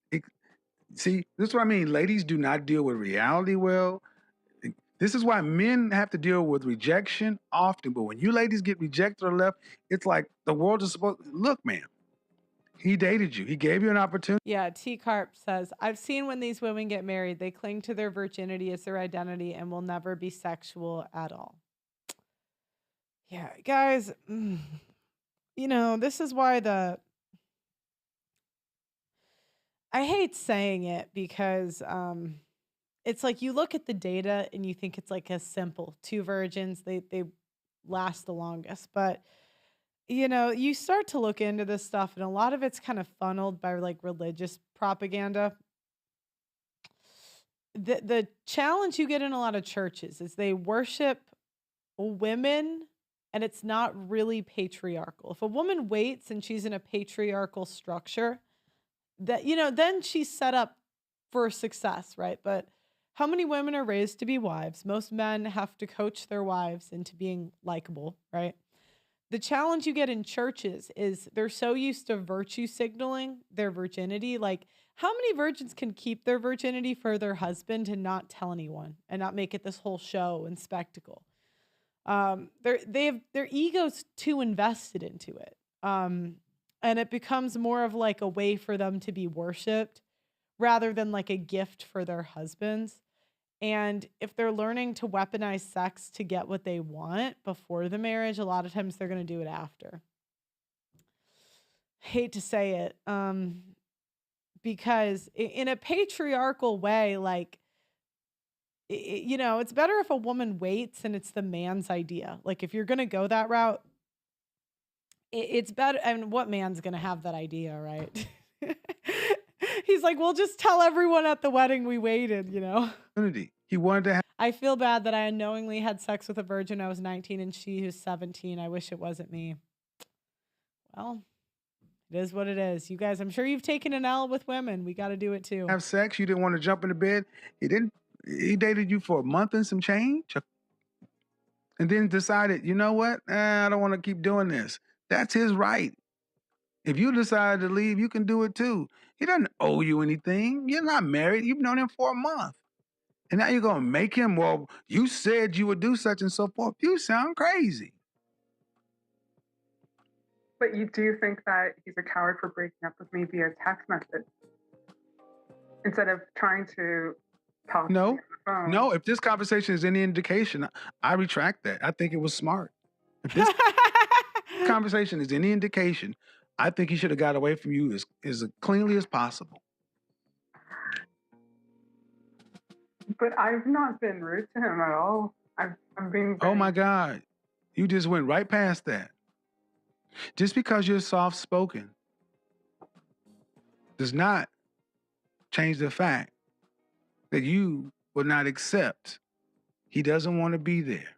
See, this is what I mean. Ladies do not deal with reality well. This is why men have to deal with rejection often. But when you ladies get rejected or left, it's like the world is supposed. Look, man, he dated you. He gave you an opportunity. yeah, T Carp says, I've seen when these women get married, they cling to their virginity as their identity and will never be sexual at all. Yeah, guys, this is why I hate saying it because it's like you look at the data and you think it's like a simple 2 virgins, they last the longest. But, you start to look into this stuff and a lot of it's kind of funneled by like religious propaganda. The challenge you get in a lot of churches is they worship women and it's not really patriarchal. If a woman waits and she's in a patriarchal structure, that then she's set up for success, right? But how many women are raised to be wives? Most men have to coach their wives into being likable, right? The challenge you get in churches is they're so used to virtue signaling their virginity. Like, how many virgins can keep their virginity for their husband and not tell anyone and not make it this whole show and spectacle? Their egos too invested into it. And it becomes more of like a way for them to be worshipped rather than like a gift for their husbands. And if they're learning to weaponize sex to get what they want before the marriage, a lot of times they're going to do it after. Hate to say it, because in a patriarchal way, like, it's better if a woman waits and it's the man's idea. Like, if you're going to go that route, it's better. And what man's going to have that idea, right? He's like, we'll just tell everyone at the wedding we waited, He wanted to have. I feel bad that I unknowingly had sex with a virgin. I was 19 and she who's 17. I wish it wasn't me. Well, it is what it is. You guys, I'm sure you've taken an L with women. We got to do it too. Have sex. You didn't want to jump into bed. He dated you for a month and some change, and then decided, you know what? I don't want to keep doing this. That's his right. If you decide to leave, you can do it too. He doesn't owe you anything. You're not married. You've known him for a month. And now you're going to make him, well, you said you would do such and so forth. You sound crazy. But you do think that he's a coward for breaking up with me via text message instead of trying to talk to me on the phone? No, if this conversation is any indication, I retract that. I think it was smart. If this conversation is any indication, I think he should have got away from you as cleanly as possible. But I've not been rude to him at all. I'm being Oh my God. You just went right past that. Just because you're soft-spoken does not change the fact that you will not accept he doesn't want to be there.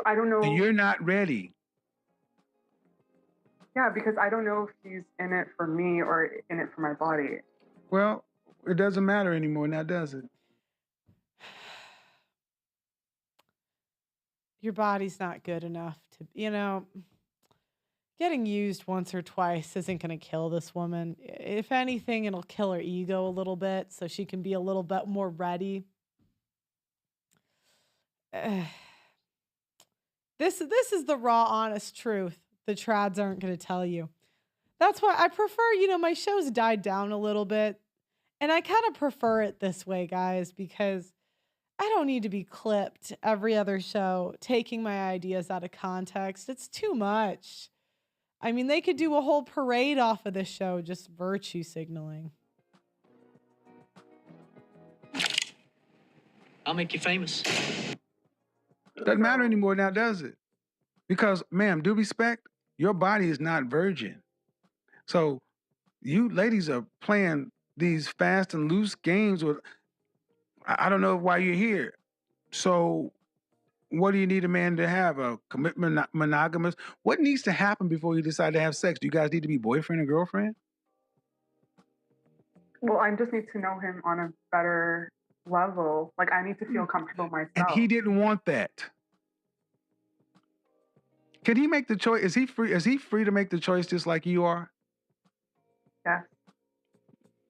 I don't know. And you're not ready. Yeah, because I don't know if he's in it for me or in it for my body. Well, it doesn't matter anymore now, does it? Your body's not good enough to, getting used once or twice isn't going to kill this woman. If anything, it'll kill her ego a little bit so she can be a little bit more ready. This is the raw, honest truth the trads aren't going to tell you. That's why I prefer, my show's died down a little bit. And I kind of prefer it this way, guys, because I don't need to be clipped every other show, taking my ideas out of context. It's too much. I mean, they could do a whole parade off of this show, just virtue signaling. I'll make you famous. Doesn't matter anymore now, does it? Because, ma'am, due respect, your body is not virgin. So you ladies are playing these fast and loose games with, I don't know why you're here. So what do you need a man to have? A commitment, monogamous? What needs to happen before you decide to have sex? Do you guys need to be boyfriend and girlfriend? Well, I just need to know him on a better level. Like, I need to feel comfortable myself. And he didn't want that. Can he make the choice? Is he free? Is he free to make the choice just like you are? Yeah.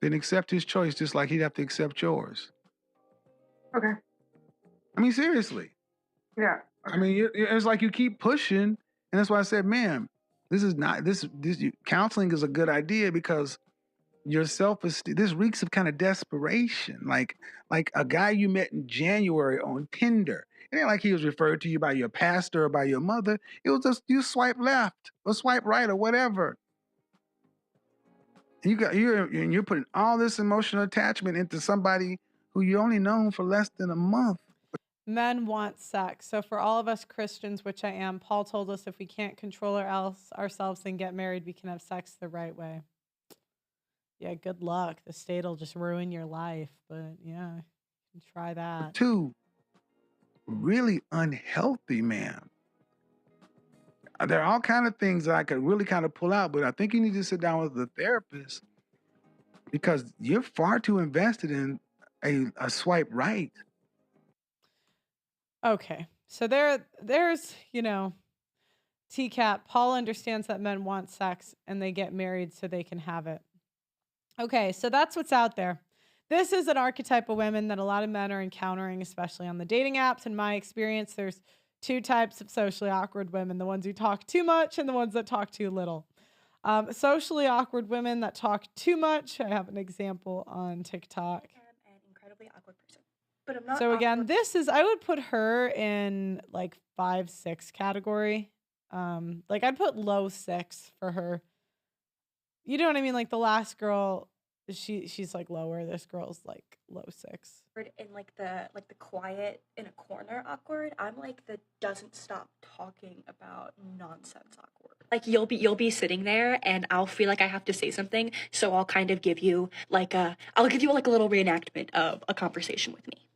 Then accept his choice just like he'd have to accept yours. Okay. I mean, seriously. Yeah. Okay. I mean, it's like you keep pushing, and that's why I said, ma'am, counseling is a good idea because your self-esteem, this reeks of kind of desperation, like a guy you met in January on Tinder. It ain't like he was referred to you by your pastor or by your mother. It was just you swipe left or swipe right or whatever. You're putting all this emotional attachment into somebody who you only known for less than a month. Men want sex. So for all of us Christians, which I am, Paul told us if we can't control ourselves and get married, we can have sex the right way. Yeah, good luck. The state will just ruin your life. But yeah, you can try that. Two, really unhealthy, ma'am. There are all kind of things that I could really kind of pull out, but I think you need to sit down with the therapist because you're far too invested in a swipe right. Okay, So there's, TCAP. Paul understands that men want sex and they get married so they can have it. Okay, so that's what's out there. This is an archetype of women that a lot of men are encountering, especially on the dating apps. In my experience, there's two types of socially awkward women, the ones who talk too much and the ones that talk too little. Socially awkward women that talk too much. I have an example on TikTok. I'm an incredibly awkward person, but I'm not So again, awkward. I would put her in like 5-6 category. Like I'd put low 6 for her. You know what I mean? Like the last girl, she's like lower. This girl's like low 6. And like the quiet in a corner awkward. I'm like the doesn't stop talking about nonsense awkward. Like you'll be sitting there and I'll feel like I have to say something, so I'll kind of give you like a little reenactment of a conversation with me.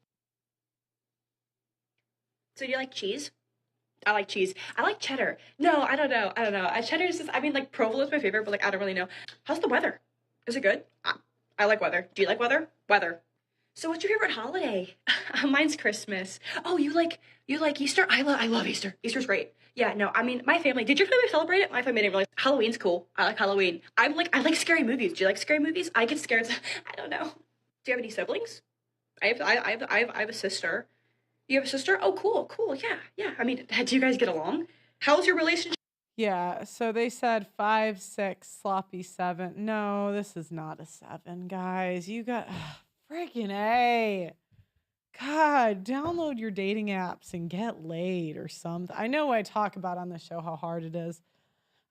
So do you like cheese? I like cheese. I like cheddar. No, I don't know. Cheddar is just, I mean, like, provolone is my favorite, but, like, I don't really know. How's the weather? Is it good? I like weather. Do you like weather? Weather. So what's your favorite holiday? Mine's Christmas. Oh, you like Easter? I love Easter. Easter's great. Yeah, no, I mean, my family, did your family celebrate it? My family didn't really. Halloween's cool. I like Halloween. I like scary movies. Do you like scary movies? I get scared. I don't know. Do you have any siblings? I have a sister. You have a sister? Oh, cool. Yeah. I mean, do you guys get along? How's your relationship? Yeah, so they said 5, 6, sloppy 7. No, this is not a 7, guys. You got freaking A. God, download your dating apps and get laid or something. I know I talk about on the show how hard it is.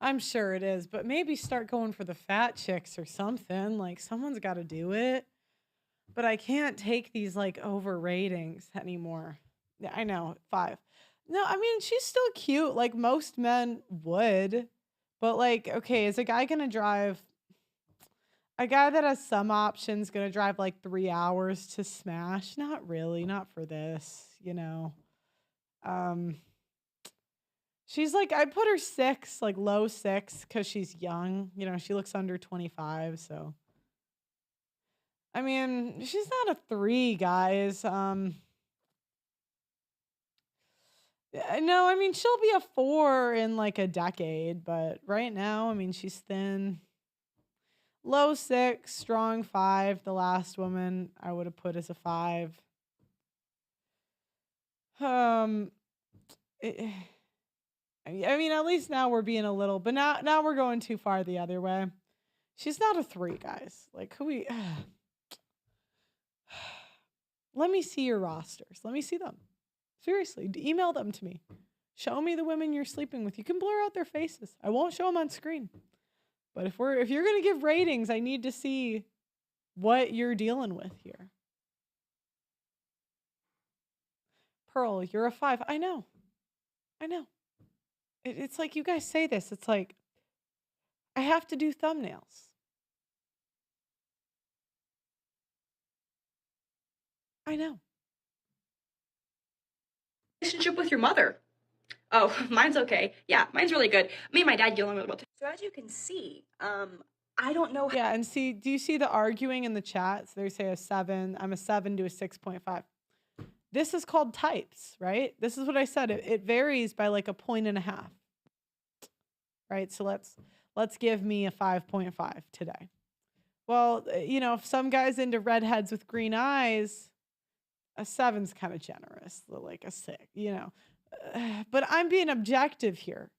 I'm sure it is, but maybe start going for the fat chicks or something. Like someone's got to do it. But I can't take these like over ratings anymore. Yeah, I know. 5. No, I mean, she's still cute, like most men would. But like, okay, is a guy gonna drive a guy that has some options gonna drive like 3 hours to smash? Not really, not for this, She's like, I put her 6, like low 6, because she's young. She looks under 25, so I mean, she's not a 3, guys. No, I mean, she'll be a 4 in like a decade, but right now, I mean, she's thin. Low 6, strong 5. The last woman I would have put as a 5. I mean, at least now we're being a little, but now we're going too far the other way. She's not a 3, guys. Like, let me see your rosters. Let me see them. Seriously, email them to me. Show me the women you're sleeping with. You can blur out their faces. I won't show them on screen. But if you're going to give ratings, I need to see what you're dealing with here. Pearl, you're a 5. I know. It's like you guys say this. It's like I have to do thumbnails. I know. Relationship with your mother? Oh, mine's okay. Yeah, mine's really good. Me and my dad get along really well. So as you can see, I don't know. Yeah, and do you see the arguing in the chat? So they say a 7. I'm a 7 to a 6.5. This is called types, right? This is what I said. It varies by like a 1.5. Right? So let's give me a 5.5 today. Well, if some guy's into redheads with green eyes, a 7's kind of generous, like a 6, But I'm being objective here.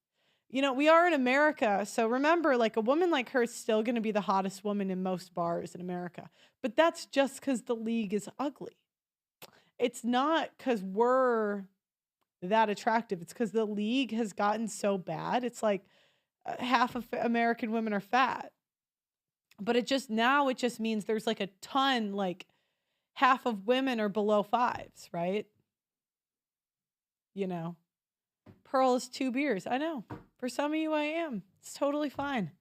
We are in America, so remember, like a woman like her is still going to be the hottest woman in most bars in America. But that's just because the league is ugly. It's not because we're that attractive. It's because the league has gotten so bad. It's like half of American women are fat. But it just means there's like a ton, like half of women are below 5s, right? Pearl is 2 beers. I know. For some of you, I am. It's totally fine.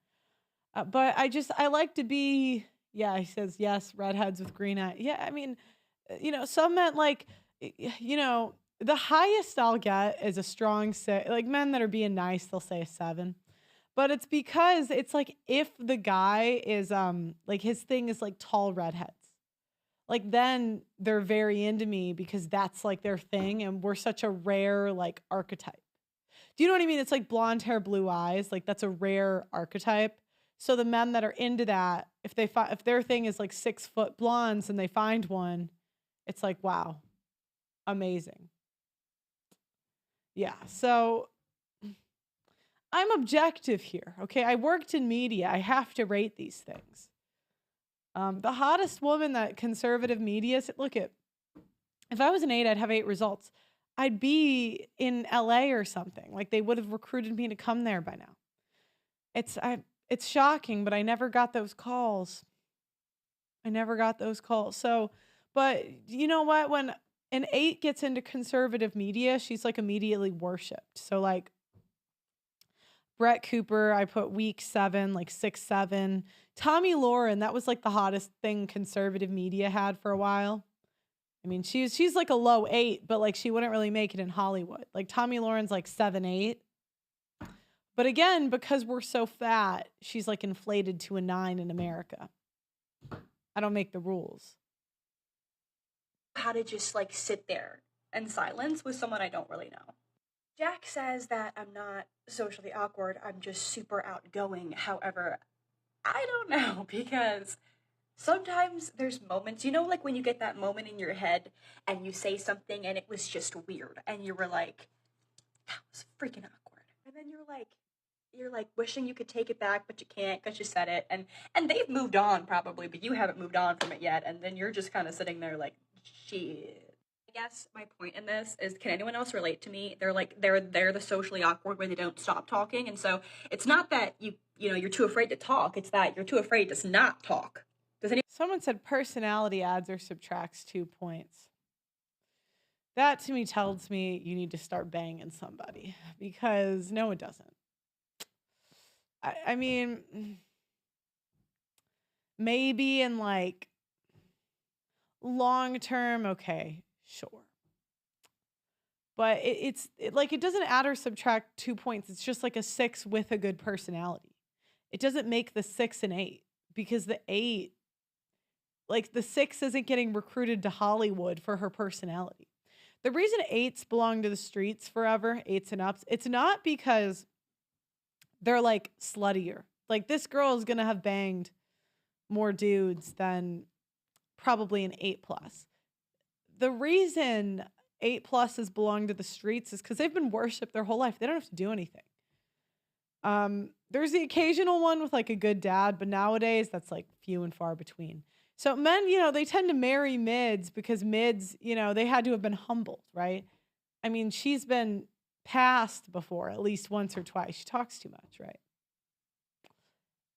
But I like to be, yeah, he says, yes, redheads with green eyes. Yeah, I mean, some men like, the highest I'll get is a strong 6. Like men that are being nice, they'll say a 7. But it's because it's like if the guy is, like his thing is like tall redheads. like then they're very into me because that's like their thing and we're such a rare like archetype. Do you know what I mean? It's like blonde hair, blue eyes, like that's a rare archetype. So the men that are into that, if their thing is like 6-foot blondes and they find one, it's like, wow, amazing. Yeah. So I'm objective here. Okay. I worked in media. I have to rate these things. The hottest woman that conservative media, look at, if I was an 8, I'd have 8 results. I'd be in LA or something. Like they would have recruited me to come there by now. It's shocking, but I never got those calls. So, but you know what? When an 8 gets into conservative media, she's like immediately worshipped. So like Brett Cooper, I put week 7, like 6-7. Tommy Lauren, that was like the hottest thing conservative media had for a while. I mean, she's like a low 8, but like she wouldn't really make it in Hollywood. Like Tommy Lauren's like 7-8. But again, because we're so fat, she's like inflated to a 9 in America. I don't make the rules. How to just like sit there in silence with someone I don't really know. Jack says that I'm not socially awkward, I'm just super outgoing. However, I don't know, because sometimes there's moments, you know, like when you get that moment in your head and you say something and it was just weird and you were like, that was freaking awkward. And then you're like wishing you could take it back, but you can't because you said it. And they've moved on probably, but you haven't moved on from it yet. And then you're just kind of sitting there like, shit. I guess my point in this is, can anyone else relate to me? They're the socially awkward where they don't stop talking. And so it's not that you're too afraid to talk. It's that you're too afraid to not talk. Someone said personality adds or subtracts 2 points. That to me tells me you need to start banging somebody, because no, it doesn't. I mean, maybe in like long term, okay, sure. But it doesn't add or subtract 2 points. It's just like a 6 with a good personality. It doesn't make the 6 an 8, because the 8, like the 6 isn't getting recruited to Hollywood for her personality. The reason 8s belong to the streets forever, 8s and ups, it's not because they're like sluttier. Like this girl is going to have banged more dudes than probably an 8+. The reason 8+s belong to the streets is because they've been worshipped their whole life. They don't have to do anything. There's the occasional one with like a good dad, but nowadays that's like few and far between. So men, they tend to marry mids because mids, they had to have been humbled, right? I mean, she's been passed before at least once or twice. She talks too much, right?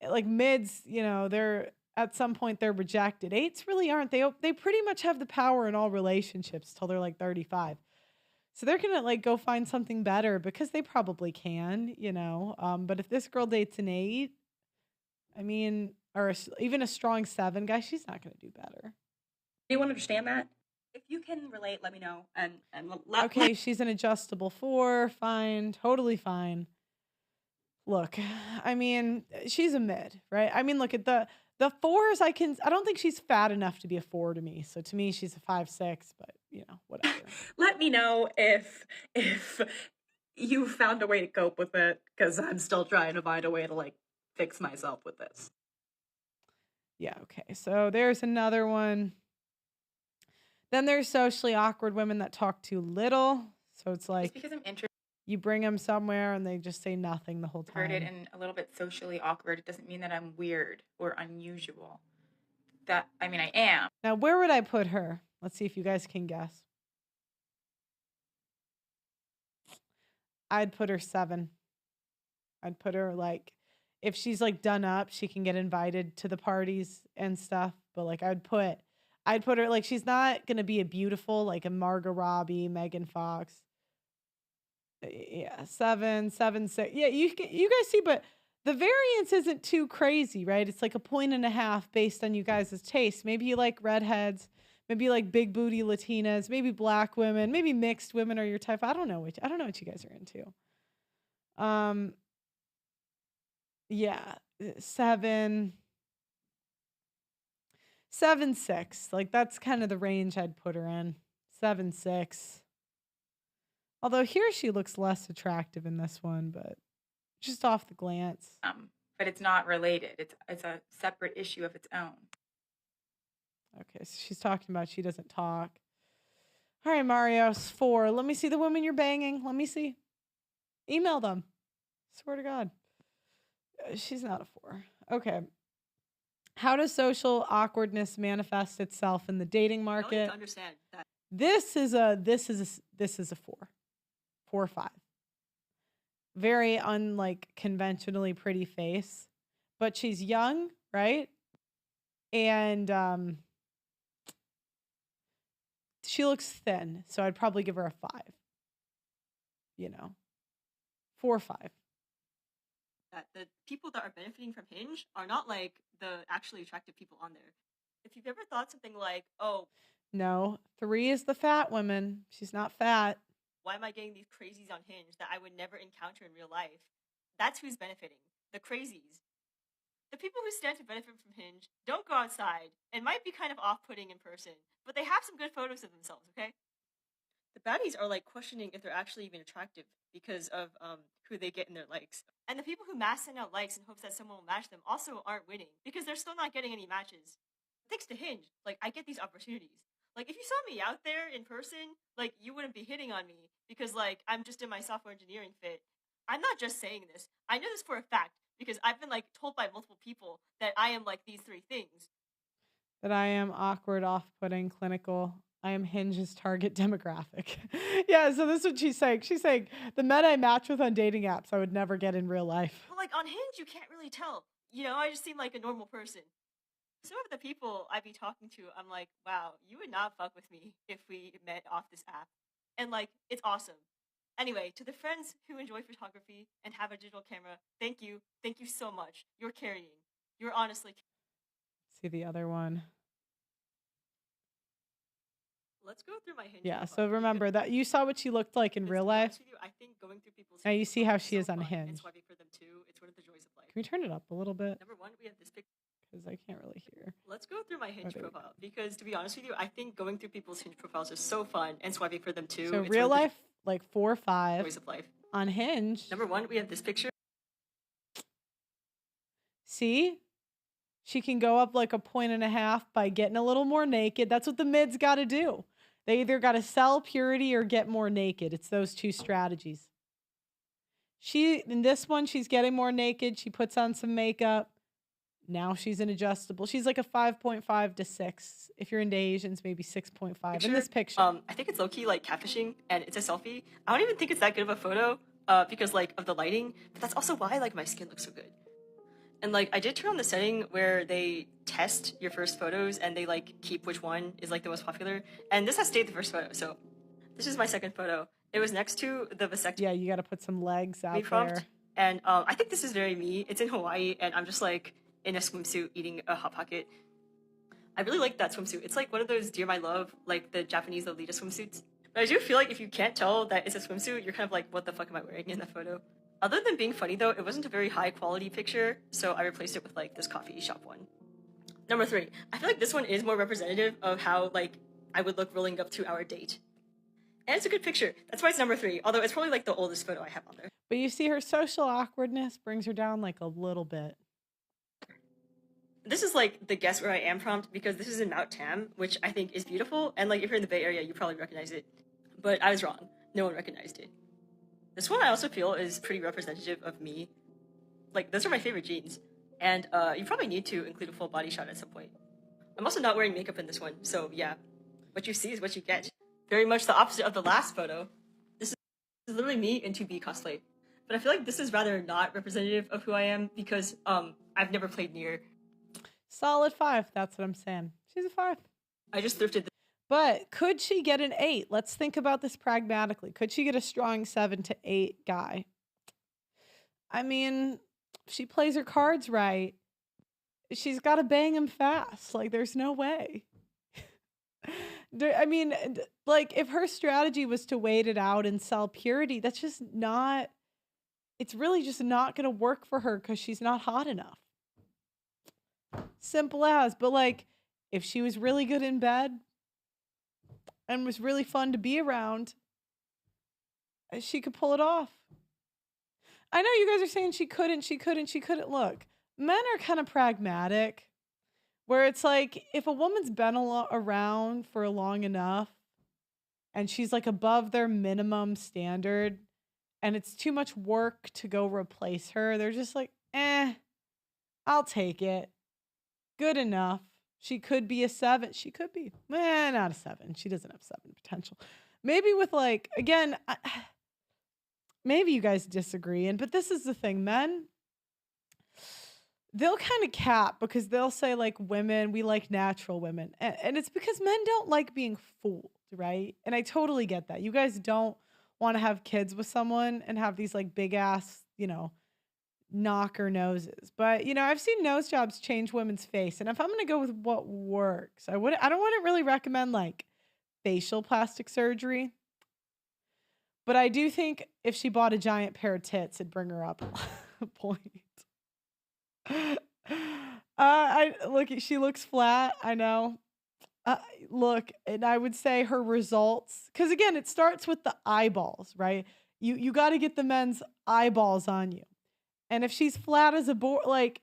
Like mids, they're at some point they're rejected. 8s really aren't. They pretty much have the power in all relationships till they're like 35. So they're going to like go find something better because they probably can, but if this girl dates an 8, I mean, or even a strong 7 guy, she's not going to do better. Anyone understand that? If you can relate, let me know. Okay, she's an adjustable 4, fine, totally fine. Look, I mean, she's a mid, right? I mean, look at the 4s. I don't think she's fat enough to be a 4 to me. So to me, she's a 5-6, but whatever. Let me know if you found a way to cope with it, because I'm still trying to find a way to like fix myself with this. Yeah, okay. So there's another one. Then there's socially awkward women that talk too little. So it's like, because I'm introverted you bring them somewhere and they just say nothing the whole time. and a little bit socially awkward, it doesn't mean that I'm weird or unusual. I am. Now, where would I put her? Let's see if you guys can guess. I'd put her 7. I'd put her like, if she's like done up, she can get invited to the parties and stuff. But like I'd put her like, she's not gonna be a beautiful like a Margot Robbie, Megan Fox. Yeah, 7, 6. Yeah, you guys see, but the variance isn't too crazy, right? It's like 1.5 points based on you guys' taste. Maybe you like redheads, maybe you like big booty Latinas, maybe black women, maybe mixed women are your type. I don't know what you guys are into. Yeah, 7. 7'6". Like that's kind of the range I'd put her in. 7'6". Although here she looks less attractive in this one, but just off the glance. But it's not related. It's a separate issue of its own. Okay, so she's talking about she doesn't talk. All right, Marios, 4. Let me see the women you're banging. Let me see. Email them. Swear to God. She's not a 4. Okay. How does social awkwardness manifest itself in the dating I want you market? to understand that This is a 4. 4 or 5. Very unlike conventionally pretty face, but she's young, right? And she looks thin, so I'd probably give her a 5. 4 or 5. that the people that are benefiting from Hinge are not like the actually attractive people on there. If you've ever thought something like, oh, No, 3 is the fat woman. She's not fat. why am I getting these crazies on Hinge that I would never encounter in real life? That's who's benefiting. The crazies. The people who stand to benefit from Hinge don't go outside and might be kind of off-putting in person, but they have some good photos of themselves, okay? The baddies are like questioning if they're actually even attractive because of who they get in their likes. And the people who mass send out likes in hopes that someone will match them also aren't winning because they're still not getting any matches. Thanks to Hinge, like I get these opportunities. Like if you saw me out there in person, like you wouldn't be hitting on me because like I'm just in my software engineering fit. I'm not just saying this. I know this for a fact because I've been like told by multiple people that I am like these 3 things. That I am awkward, off-putting, clinical. I am Hinge's target demographic. Yeah, so this is what she's saying. She's saying the men I match with on dating apps I would never get in real life. But like on Hinge, you can't really tell. You know, I just seem like a normal person. Some of the people I be talking to, I'm like, wow, you would not fuck with me if we met off this app. And like, it's awesome. Anyway, to the friends who enjoy photography and have a digital camera, thank you. Thank you so much. You're carrying. You're honestly. See the other one. Let's go through my Hinge. Yeah, profile so remember that you saw what she looked like in because real to be life. honest with you, I think going through people's Now you Hinge see how profiles she so is on fun, Hinge. And swiping for them too. It's one of the joys of life. Can we turn it up a little bit? Number 1, we have this picture. Because I can't really hear. Let's go through my Hinge there we go. profile because to be honest with you, I think going through people's Hinge profiles is so fun and swiping for them too. So it's real one of life, like 4 or the 5 joys of life. on Hinge. Number 1, we have this picture. See? She can go up like a 1.5 by getting a little more naked. That's what the mids got to do. They either got to sell purity or get more naked. It's those 2 strategies. In this one, she's getting more naked. She puts on some makeup. Now she's an adjustable. She's like a 5.5 to 6. If you're into Asians, maybe 6.5. In this picture. I think it's low-key like catfishing and it's a selfie. I don't even think it's that good of a photo because like of the lighting, but that's also why like my skin looks so good. And like I did turn on the setting where they test your first photos and they like keep which one is like the most popular. And this has stayed the first photo. So this is my second photo. It was next to the vasectomy Yeah, you got to put some legs out prompt. there. And I think this is very me. It's in Hawaii and I'm just like in a swimsuit eating a Hot Pocket. I really like that swimsuit. It's like one of those Dear My Love, like the Japanese Lolita swimsuits. But I do feel like if you can't tell that it's a swimsuit, you're kind of like, what the fuck am I wearing in that photo? Other than being funny though, it wasn't a very high quality picture, so I replaced it with like this coffee shop one. Number 3, I feel like this one is more representative of how like I would look rolling up to our date. And it's a good picture. That's why it's number 3, although it's probably like the oldest photo I have on there. But you see her social awkwardness brings her down like a little bit. This is like the guess where I am prompt because this is in Mount Tam, which I think is beautiful. And like if you're in the Bay Area, you probably recognize it. But I was wrong. No one recognized it. This one I also feel is pretty representative of me. Like those are my favorite jeans. And you probably need to include a full body shot at some point. I'm also not wearing makeup in this one. So yeah, what you see is what you get. Very much the opposite of the last photo. This is literally me in 2B cosplay. But I feel like this is rather not representative of who I am because I've never played near. Solid 5. That's what I'm saying. She's a 5. I just thrifted this. But could she get an 8? Let's think about this pragmatically. Could she get a strong 7 to 8 guy? I mean, if she plays her cards right, she's got to bang him fast. Like, there's no way. I mean, like, if her strategy was to wait it out and sell purity, that's just not, it's really just not going to work for her because she's not hot enough. Simple as. But, like, if she was really good in bed and was really fun to be around, she could pull it off. I know you guys are saying she couldn't. Look, men are kind of pragmatic, where it's like, if a woman's been around for long enough and she's like above their minimum standard and it's too much work to go replace her, they're just like, I'll take it. Good enough. She could be a 7. She could be, not a 7. She doesn't have 7 potential. Maybe with like, again, maybe you guys disagree, but this is the thing, men, they'll kind of cap because they'll say like, women, we like natural women. And it's because men don't like being fooled, right? And I totally get that. You guys don't want to have kids with someone and have these like big ass, knocker noses. But, I've seen nose jobs change women's face. And if I'm going to go with what works, I don't want to really recommend like facial plastic surgery. But I do think if she bought a giant pair of tits, it'd bring her up a point. She looks flat. I know. Look, and I would say her results, because again, it starts with the eyeballs, right? You got to get the men's eyeballs on you. And if she's flat as a board, like,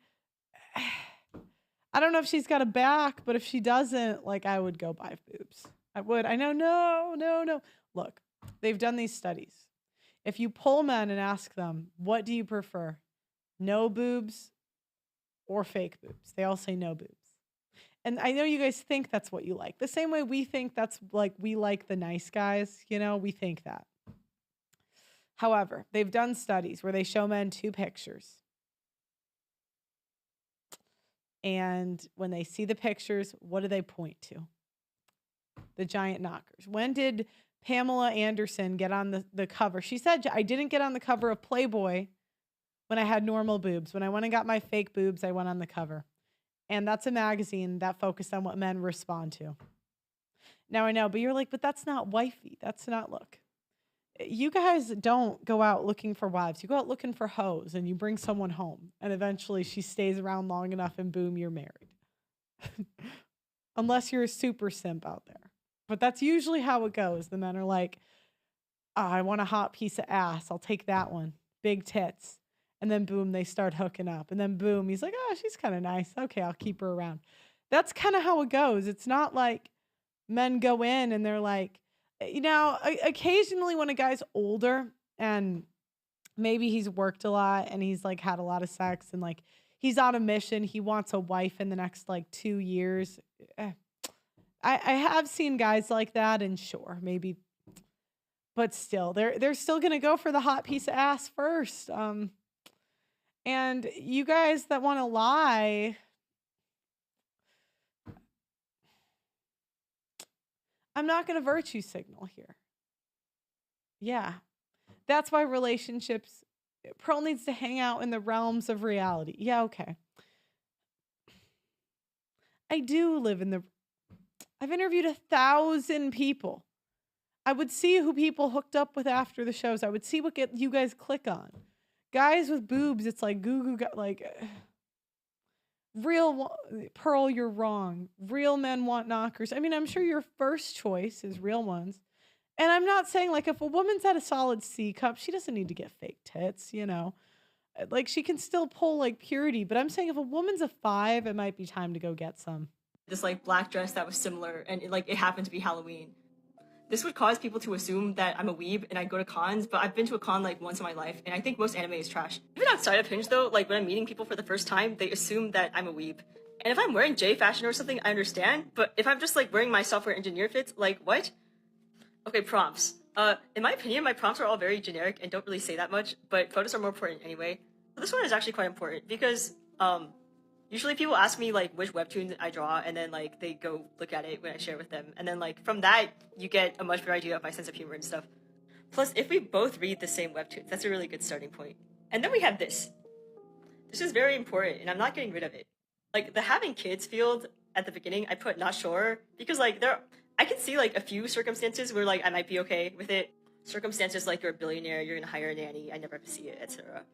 I don't know if she's got a back, but if she doesn't, like, I would go buy boobs. I would. I know. No. Look, they've done these studies. If you poll men and ask them, what do you prefer? No boobs or fake boobs? They all say no boobs. And I know you guys think that's what you like. The same way we think that's like, we like the nice guys, we think that. However, they've done studies where they show men 2 pictures. And when they see the pictures, what do they point to? The giant knockers. When did Pamela Anderson get on the cover? She said, I didn't get on the cover of Playboy when I had normal boobs. When I went and got my fake boobs, I went on the cover. And that's a magazine that focused on what men respond to. Now I know, but you're like, but that's not wifey. That's not, look. You guys don't go out looking for wives. You go out looking for hoes and you bring someone home. And eventually she stays around long enough and boom, you're married. Unless you're a super simp out there. But that's usually how it goes. The men are like, I want a hot piece of ass. I'll take that one. Big tits. And then boom, they start hooking up. And then boom, he's like, she's kind of nice. Okay, I'll keep her around. That's kind of how it goes. It's not like men go in and they're like, occasionally when a guy's older and maybe he's worked a lot and he's like had a lot of sex and like he's on a mission, he wants a wife in the next like 2 years. I have seen guys like that, and sure, maybe, but still, they're still gonna go for the hot piece of ass first. And you guys that want to lie, I'm not going to virtue signal here. Yeah. That's why relationships, Pearl needs to hang out in the realms of reality. Yeah, okay. I do live I've interviewed 1,000 people. I would see who people hooked up with after the shows. I would see what you guys click on. Guys with boobs, it's like, like, Pearl, you're wrong. Real men want knockers. I mean, I'm sure your first choice is real ones. And I'm not saying, like, if a woman's at a solid C cup, she doesn't need to get fake tits, Like, she can still pull, like, purity. But I'm saying if a woman's a 5, it might be time to go get some. This, like, black dress that was similar, and, it happened to be Halloween. This would cause people to assume that I'm a weeb and I go to cons, but I've been to a con like once in my life, and I think most anime is trash. Even outside of Hinge though, like when I'm meeting people for the first time, they assume that I'm a weeb. And if I'm wearing J fashion or something, I understand, but if I'm just like wearing my software engineer fits, like what? Okay, prompts. In my opinion, my prompts are all very generic and don't really say that much, but photos are more important anyway. So this one is actually quite important because, usually people ask me like which webtoons I draw, and then like they go look at it when I share with them, and then like from that you get a much better idea of my sense of humor and stuff. Plus, if we both read the same webtoons, that's a really good starting point. And then we have this. This is very important, and I'm not getting rid of it. Like the having kids field at the beginning, I put not sure because like I can see like a few circumstances where like I might be okay with it. Circumstances like you're a billionaire, you're gonna hire a nanny, I never have to see it, etc.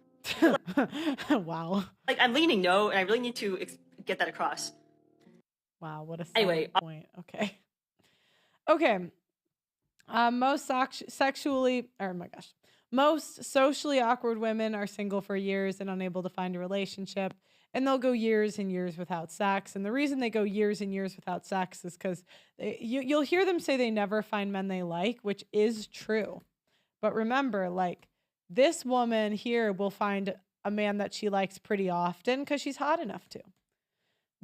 Wow. Like I'm leaning no, and I really need to get that across. Wow, what a Anyway, solid point. Okay. Okay. Most socially awkward women are single for years and unable to find a relationship, and they'll go years and years without sex. And the reason they go years and years without sex is because you'll hear them say they never find men they like, which is true. But remember, like, this woman here will find a man that she likes pretty often because she's hot enough to.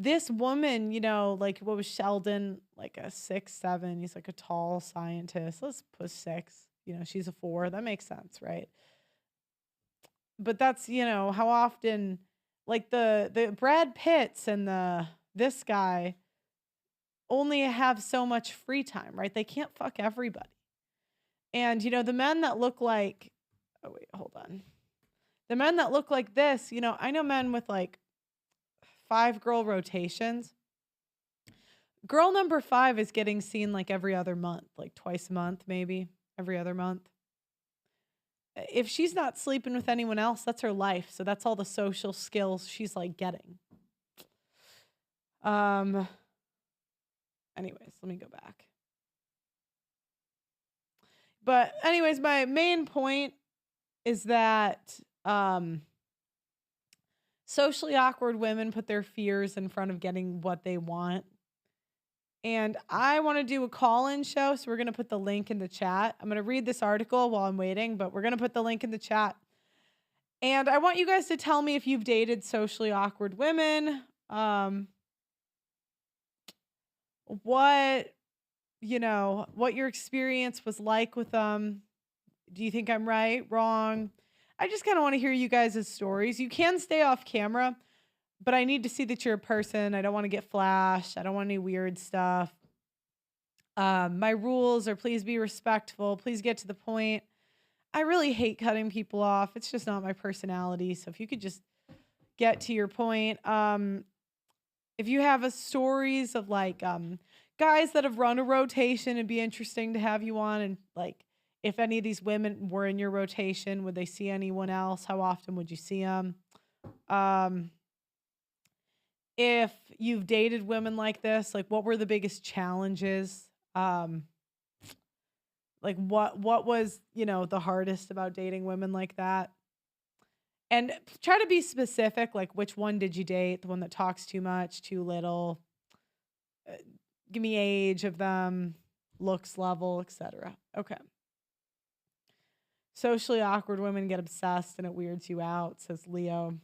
This woman, you know, like, what was Sheldon, like a 6'7"? He's like a tall scientist. Let's put 6. You know, she's a 4. That makes sense, right? But that's, you know, how often, like, the Brad Pitts and this guy only have so much free time, right? They can't fuck everybody. And, you know, the men that look like, oh wait, hold on. The men that look like this, you know, I know men with like 5 girl rotations. Girl number 5 is getting seen like every other month, like twice a month, maybe every other month. If she's not sleeping with anyone else, that's her life. So that's all the social skills she's like getting. Anyways, let me go back. But anyways, my main point is that socially awkward women put their fears in front of getting what they want. And I want to do a call-in show, so we're going to put the link in the chat. I'm going to read this article while I'm waiting, but we're going to put the link in the chat. And I want you guys to tell me if you've dated socially awkward women. What your experience was like with them. Do you think I'm right, wrong? I just kind of want to hear you guys' stories. You can stay off camera, but I need to see that you're a person. I don't want to get flashed. I don't want any weird stuff. My rules are please be respectful. Please get to the point. I really hate cutting people off. It's just not my personality. So if you could just get to your point. If you have stories of like guys that have run a rotation, it'd be interesting to have you on. And like, if any of these women were in your rotation, would they see anyone else? How often would you see them? If you've dated women like this, like what were the biggest challenges? Like what was, the hardest about dating women like that? And try to be specific, like which one did you date? The one that talks too much, too little? Give me age of them, looks level, etc. Okay. Socially awkward women get obsessed and it weirds you out, says Leo.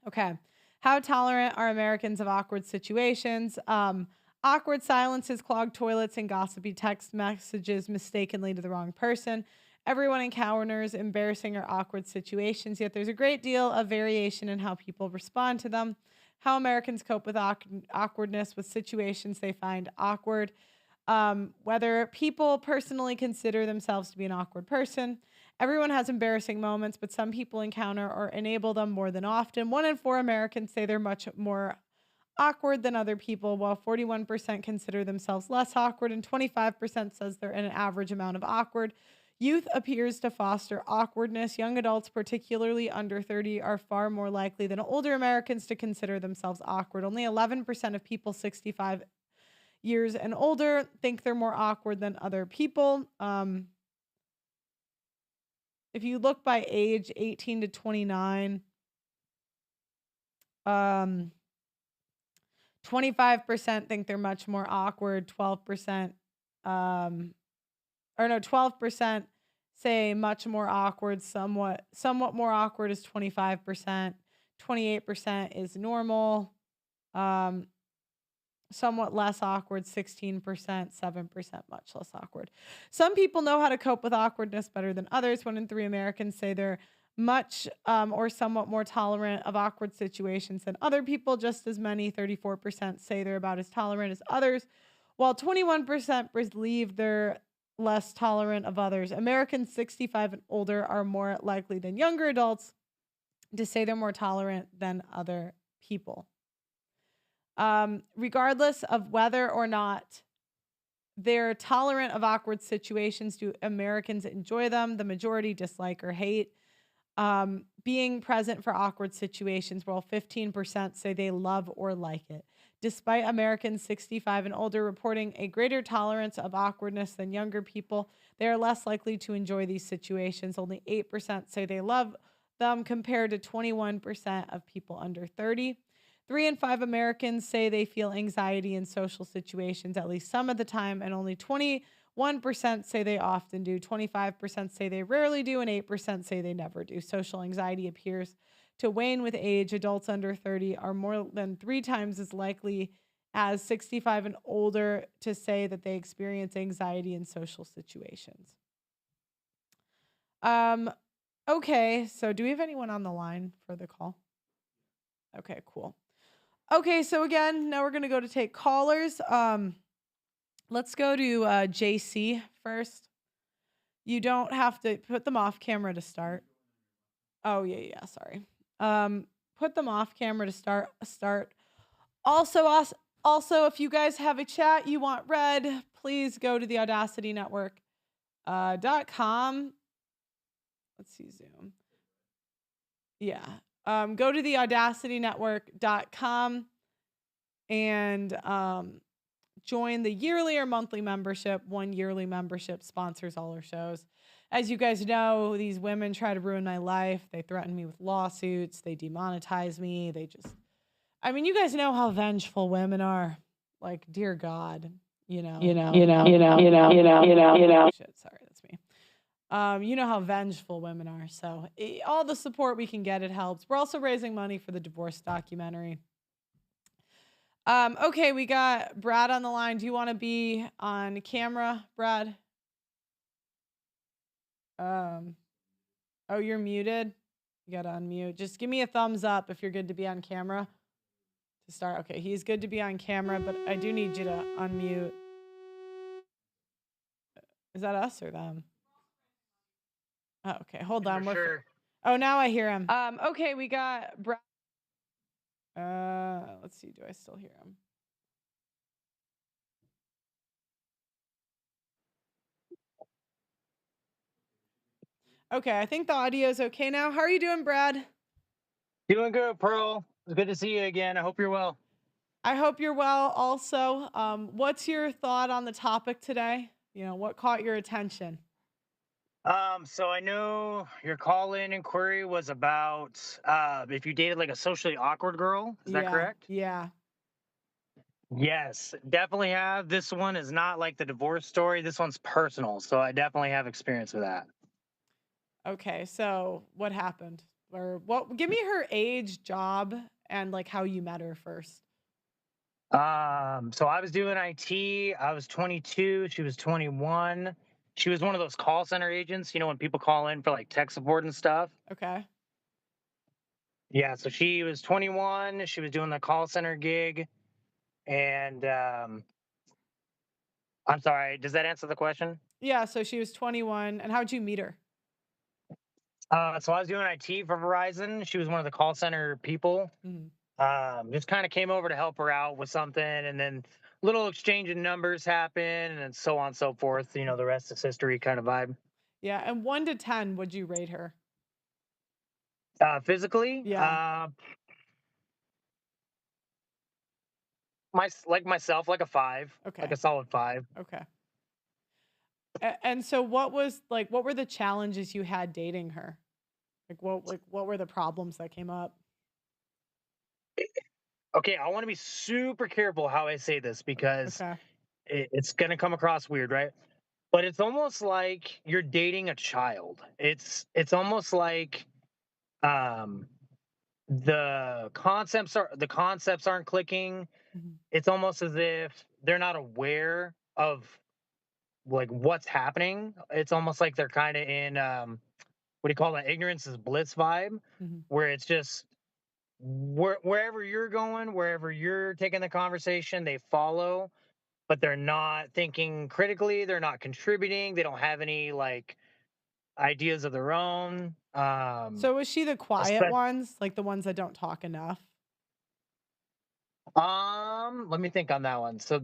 Okay. How tolerant are Americans of awkward situations? Awkward silences, clogged toilets, and gossipy text messages mistakenly to the wrong person. Everyone encounters embarrassing or awkward situations, yet there's a great deal of variation in how people respond to them. How Americans cope with awkwardness with situations they find awkward. Whether people personally consider themselves to be an awkward person. Everyone has embarrassing moments, but some people encounter or enable them more than often. 1 in 4 Americans say they're much more awkward than other people, while 41% consider themselves less awkward and 25% says they're in an average amount of awkward. Youth appears to foster awkwardness. Young adults, particularly under 30, are far more likely than older Americans to consider themselves awkward. Only 11% of people 65 years and older think they're more awkward than other people. If you look by age, 18 to 29, 25% think they're much more awkward. 12%, 12% say much more awkward. Somewhat more awkward is 25%. 28% is normal. Somewhat less awkward, 16%, 7% much less awkward. Some people know how to cope with awkwardness better than others. 1 in 3 Americans say they're much or somewhat more tolerant of awkward situations than other people. Just as many, 34%, say they're about as tolerant as others, while 21% believe they're less tolerant of others. Americans 65 and older are more likely than younger adults to say they're more tolerant than other people. Regardless of whether or not they're tolerant of awkward situations, do Americans enjoy them? The majority dislike or hate being present for awkward situations, while 15% say they love or like it. Despite Americans 65 and older reporting a greater tolerance of awkwardness than younger people, they are less likely to enjoy these situations. Only 8% say they love them, compared to 21% of people under 30. 3 in 5 Americans say they feel anxiety in social situations at least some of the time, and only 21% say they often do. 25% say they rarely do, and 8% say they never do. Social anxiety appears to wane with age. Adults under 30 are more than 3 times as likely as 65 and older to say that they experience anxiety in social situations. Okay, so do we have anyone on the line for the call? Okay, cool. Okay, so again, now we're going to go to take callers. Let's go to JC first. You don't have to put them off camera to start. Oh, yeah, sorry. Put them off camera to start. Also, if you guys have a chat you want read, please go to the audacitynetwork.com. Let's see, Zoom. Yeah. Go to the audacitynetwork.com and join the yearly or monthly membership. One yearly membership sponsors all our shows. As you guys know, these women try to ruin my life. They threaten me with lawsuits. They demonetize me. You guys know how vengeful women are. Like, dear God, Shit, sorry, that's me. You know how vengeful women are. So all the support we can get, it helps. We're also raising money for the divorce documentary. Okay, we got Brad on the line. Do you want to be on camera, Brad? Oh, you're muted. You got to unmute. Just give me a thumbs up if you're good to be on camera to start. Okay, he's good to be on camera, but I do need you to unmute. Is that us or them? Oh, okay, hold on. Sure. Oh, now I hear him. Okay, we got Brad. Let's see. Do I still hear him? Okay, I think the audio is okay now. How are you doing, Brad? Doing good, Pearl. It's good to see you again. I hope you're well. I hope you're well also. What's your thought on the topic today? What caught your attention? So I know your call-in inquiry was about if you dated like a socially awkward girl. Is that correct? Yeah. Yes, definitely have. This one is not like the divorce story. This one's personal, so I definitely have experience with that. Okay, so what happened? Or what? Give me her age, job, and like how you met her first. So I was doing IT. I was 22. She was 21. She was one of those call center agents, when people call in for like tech support and stuff. Okay. Yeah, so she was 21. She was doing the call center gig. And I'm sorry, does that answer the question? Yeah, so she was 21. And how'd you meet her? So I was doing IT for Verizon. She was one of the call center people. Mm-hmm. Just kind of came over to help her out with something, and then little exchange of numbers happened, and then so on and so forth. The rest is history kind of vibe. Yeah, and 1 to 10, would you rate her? Physically? Yeah. Myself, like a 5. Okay. Like a solid 5. Okay. And so what were the challenges you had dating her? What were the problems that came up? Okay, I want to be super careful how I say this because it's going to come across weird, right? But it's almost like you're dating a child. It's almost like the concepts aren't clicking. Mm-hmm. It's almost as if they're not aware of like what's happening. It's almost like they're kind of in what do you call that? Ignorance is bliss vibe, Mm-hmm. where it's just wherever you're going, wherever you're taking the conversation, they follow, but they're not thinking critically. They're not contributing. They don't have any like ideas of their own. So was she the quiet ones, like the ones that don't talk enough? Let me think on that one. So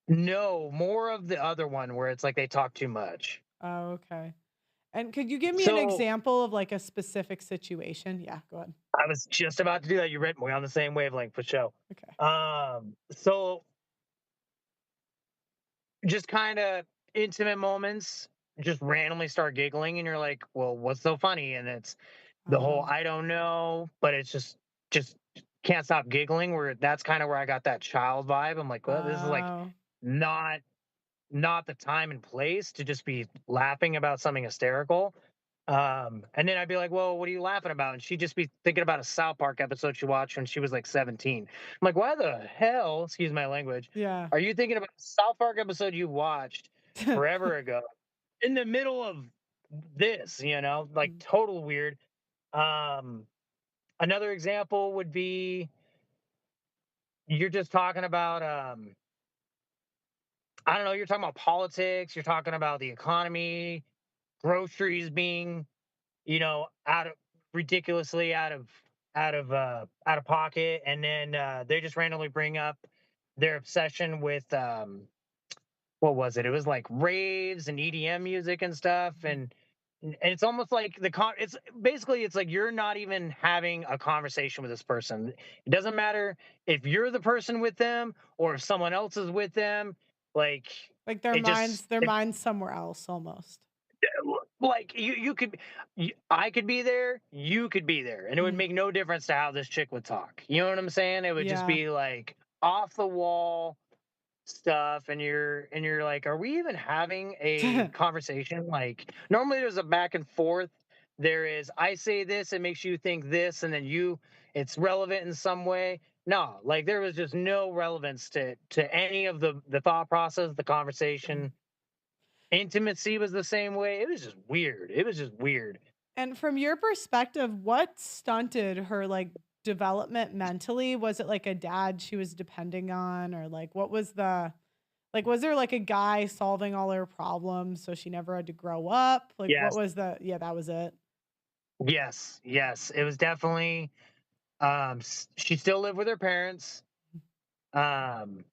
no, more of the other one where it's like they talk too much. Oh, okay. And could you give me an So example of like a specific situation? Yeah, go ahead. I was just about to do that. You read we're on the same wavelength for show. Okay. So just kind of intimate moments, just randomly start giggling, and you're like, "Well, what's so funny?" And it's the whole Oh. I don't know, but it's just can't stop giggling. Where that's kind of where I got that child vibe. I'm like, well, this is like Oh. not not the time and place to just be laughing about something hysterical. And then I'd be like, "Well, what are you laughing about?" And she'd just be thinking about a South Park episode she watched when she was like 17. I'm like, "Why the hell, excuse my language, Yeah. are you thinking about a South Park episode you watched forever ago in the middle of this?" Like Mm. total weird. Um, Another example would be you're just talking about I don't know, you're talking about politics, you're talking about the economy, groceries being out of ridiculously out of pocket, and then they just randomly bring up their obsession with what was it? It was like raves and EDM music and stuff, Mhm. and it's almost like it's basically it's like you're not even having a conversation with this person. It doesn't matter if you're the person with them or if someone else is with them. Like Like it just their minds somewhere else almost. like I could be there, you could be there, and it would Mhm. make no difference to how this chick would talk. You know what I'm saying? It would just Yeah. be like off the wall stuff, and you're like, are we even having a conversation? Like normally there's a back and forth. There is I say this, it makes you think this, and then it's relevant in some way. No, like there was just no relevance to any of the thought process, the Mhm. conversation. Intimacy was the same way. It was just weird. It was just weird. And from your perspective, what stunted her like development mentally? Was it like a dad she was depending on, or like what was the like was there like a guy solving all her problems so she never had to grow up? Like what Yes. was the yeah, that was it. Yes. Yes. It was definitely she still lived with her parents. Um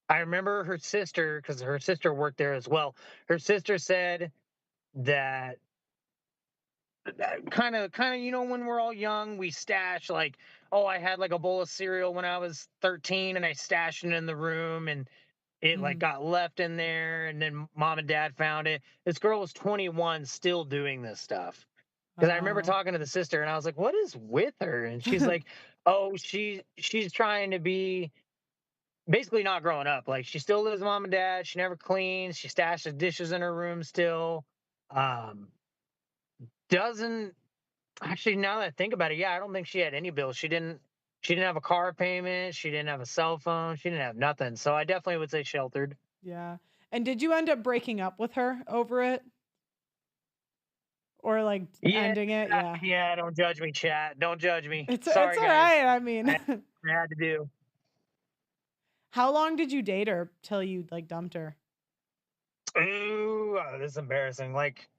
I remember her sister, because her sister worked there as well. Her sister said that kind of when we're all young we stash like, oh, I had like a bowl of cereal when I was 13 and I stashed it in the room, and it like Mhm. got left in there, and then mom and dad found it. This girl was 21 still doing this stuff. Because I remember Oh. talking to the sister and I was like, what is with her? And she's like, oh, she's trying to be basically not growing up. Like she still lives with mom and dad. She never cleans. She stashes dishes in her room still. Um, doesn't actually, now that I think about it, yeah, I don't think she had any bills. She didn't have a car payment. She didn't have a cell phone. She didn't have nothing. So I definitely would say sheltered. Yeah. And did you end up breaking up with her over it or like Yeah, ending it? Yeah. yeah. Don't judge me, chat. Don't judge me. It's Sorry, all guys. right. I mean, I, I had to do. how long did you date her till you like dumped her? Ooh, this is embarrassing. Like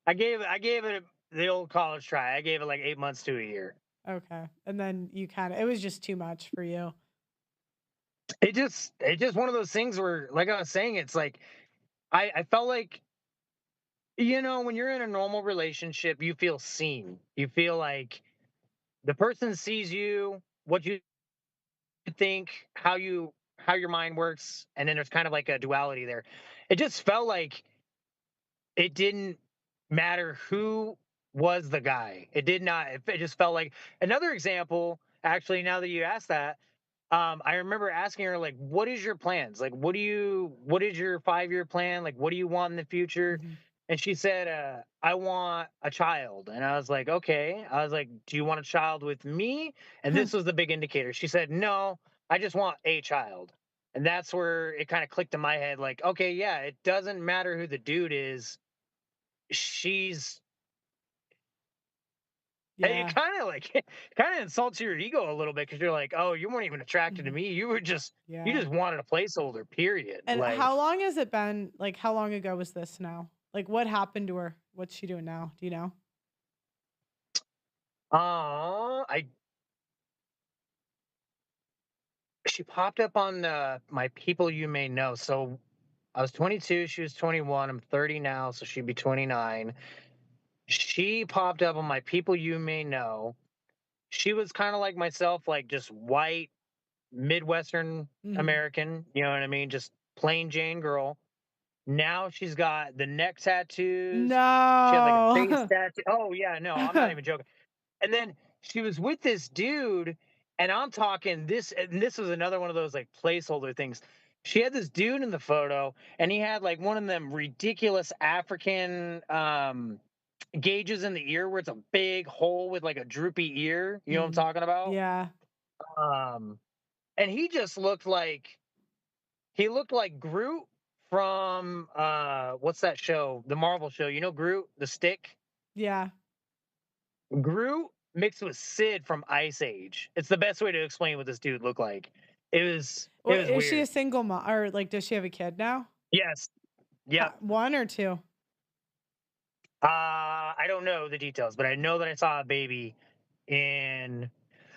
I gave it the old college try. I gave it like 8 months to a year. Okay. And then you kind of it was just too much for you. It's just one of those things where, like I was saying, it's like I felt like when you're in a normal relationship, you feel seen. You feel like the person sees you, what you think, how your mind works, and then there's kind of like a duality there. It just felt like it didn't matter who was the guy. It did not. It just felt like another example. Actually, now that you asked that, I remember asking her like, "What is your plans? Like, what is your 5-year plan? Like, what do you want in the future?" Mhm. And she said, "I want a child." And I was like, "Okay." I was like, "Do you want a child with me?" And this was the big indicator. She said, "No, I just want a child." And that's where it kind of clicked in my head, like, okay, yeah, it doesn't matter who the dude is. She's it Yeah. kind of like kind of insults your ego a little bit because you're like, oh, you weren't even attracted to Mhm. me. You Yeah. just wanted a placeholder. Period. And Like, how long has it been? Like, how long ago was this now? Like, what happened to her? What's she doing now? Do you know? I she popped up on my people you may know. So I was 22. She was 21. I'm 30 now, so she'd be 29. She popped up on my People You May Know. She was kind of like myself, like just white, Midwestern Mhm. American. You know what I mean? Just plain Jane girl. Now she's got the neck tattoos. She had like a face No. tattoo. Oh yeah, no, I'm not even joking. And then she was with this dude, and I'm talking this, and this was another one of those like placeholder things. She had this dude in the photo, and he had like one of them ridiculous African gauges in the ear where it's a big hole with like a droopy ear. You know what I'm Mm. talking about? Yeah. Um, and he just looked like Groot from what's that show? The Marvel show. You know Groot, the stick? Yeah. Groot mixed with Sid from Ice Age. It's the best way to explain what this dude looked like. It was Well, it was is she a weird. single mom, or like does she have a kid now? Yes. Yep. One or two? I don't know the details, but I know that I saw a baby in.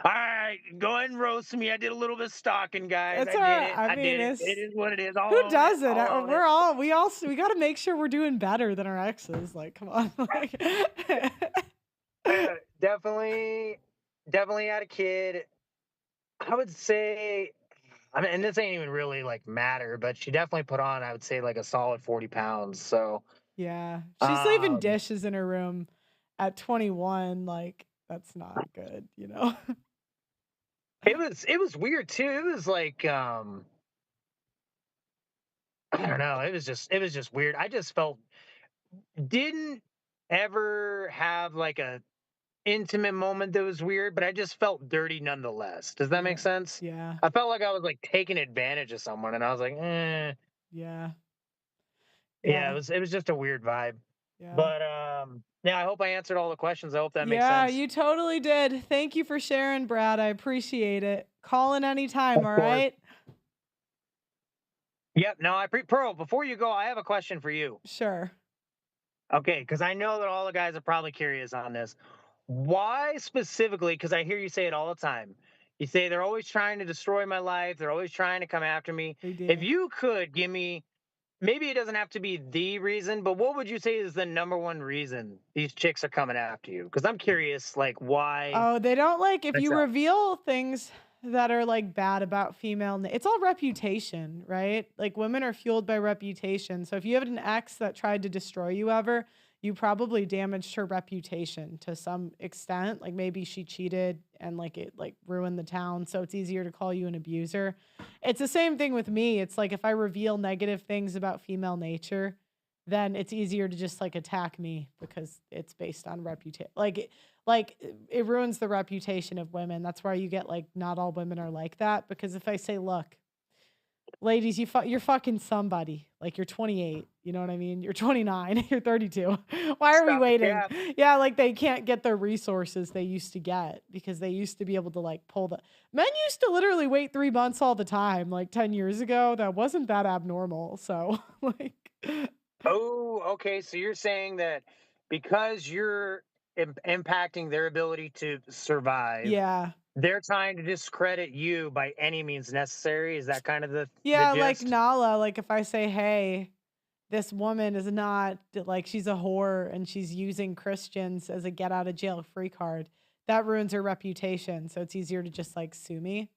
All right, go ahead and roast me. I did a little bit of stalking, guys. It's I all did right. it. I I mean, did it. It it's is what it is. I'll who own it. does it? I'll own it. We got to make sure we're doing better than our exes. Like, come on. Like, Definitely had a kid. I would say, I mean, and this ain't even really like matter, but she definitely put on, I would say, like a solid 40 pounds. So, yeah, she's leaving um, dishes in her room at 21. Like, that's not good, you know. it was weird too. It was like, I don't know. It was just weird. I just didn't ever have like a intimate moment that was weird, but I just felt dirty nonetheless. Does that make Yeah, sense? yeah, I felt like I was like taking advantage of someone, and I was like, yeah, yeah. yeah, It was just a weird vibe. yeah. But yeah, I hope I answered all the questions. I hope that makes Yeah, sense. you totally did. Thank you for sharing, Brad. I appreciate it. Call in anytime, Of all course. right? Yep. No, Pearl, before you go, I have a question for you. Sure. Okay, because I know that all the guys are probably curious on this. Why specifically? Because I hear you say it all the time. You say they're always trying to destroy my life. They're always trying to come after me. They If do. you could give me, maybe it doesn't have to be the reason, but what would you say is the number one reason these chicks are coming after you? Because I'm curious, like why Oh, they don't like if you myself. reveal things that are like bad about it's all reputation, right? Like women are fueled by reputation. So if you have an ex that tried to destroy you ever, you probably damaged her reputation to some extent. Like maybe she cheated and like it like ruined the town. So it's easier to call you an abuser. It's the same thing with me. It's like if I reveal negative things about female nature, then it's easier to just like attack me because it's based on reputation. Like it ruins the reputation of women. That's why you get like not all women are like that, because if I say, look, ladies, you're fucking somebody. Like you're 28, you know what I mean? You're 29, you're 32. Why are we Stop the waiting? cap. Yeah, like they can't get the resources they used to get because they used to be able to like pull the men used to literally wait 3 months all the time like 10 years ago. That wasn't that abnormal. So like Oh, okay. So you're saying that because you're impacting their ability to survive, yeah. they're trying to discredit you by any means necessary. Is that kind of the Yeah, like gist? Nala, like if I say, "Hey, this woman is not like she's a whore and she's using Christians as a get out of jail free card," that ruins her reputation. So it's easier to just like sue me.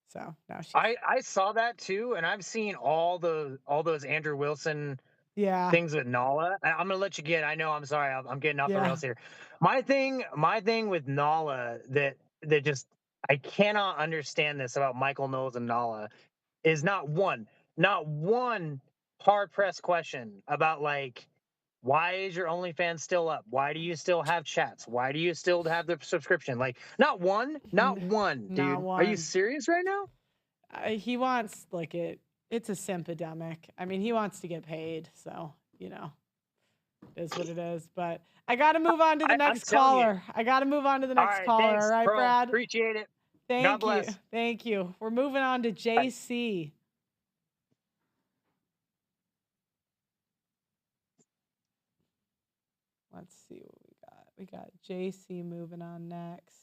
So now she's I saw that too, and I've seen all those Andrew Wilson yeah, things with Nala. I'm gonna let you get. I know. I'm sorry. I'm getting off the yeah. rails here. My thing with Nala that just I cannot understand this about Michael Knowles and Nala is not one hard pressed question about like why is your OnlyFans still up? Why do you still have chats? Why do you still have the subscription? Like not one, Not dude. Are you one. serious right now? He wants like it's a sympidemic. I mean, he wants to get paid, so, you know, it is what it is, but I got to move on to the I'm next telling you. caller. I got to move on to the All next right, caller. All thanks, right, bro. Brad? Appreciate it. God Thank you. bless. Thank you. We're moving on to Bye. JC. Let's see what we got. We got JC moving on next.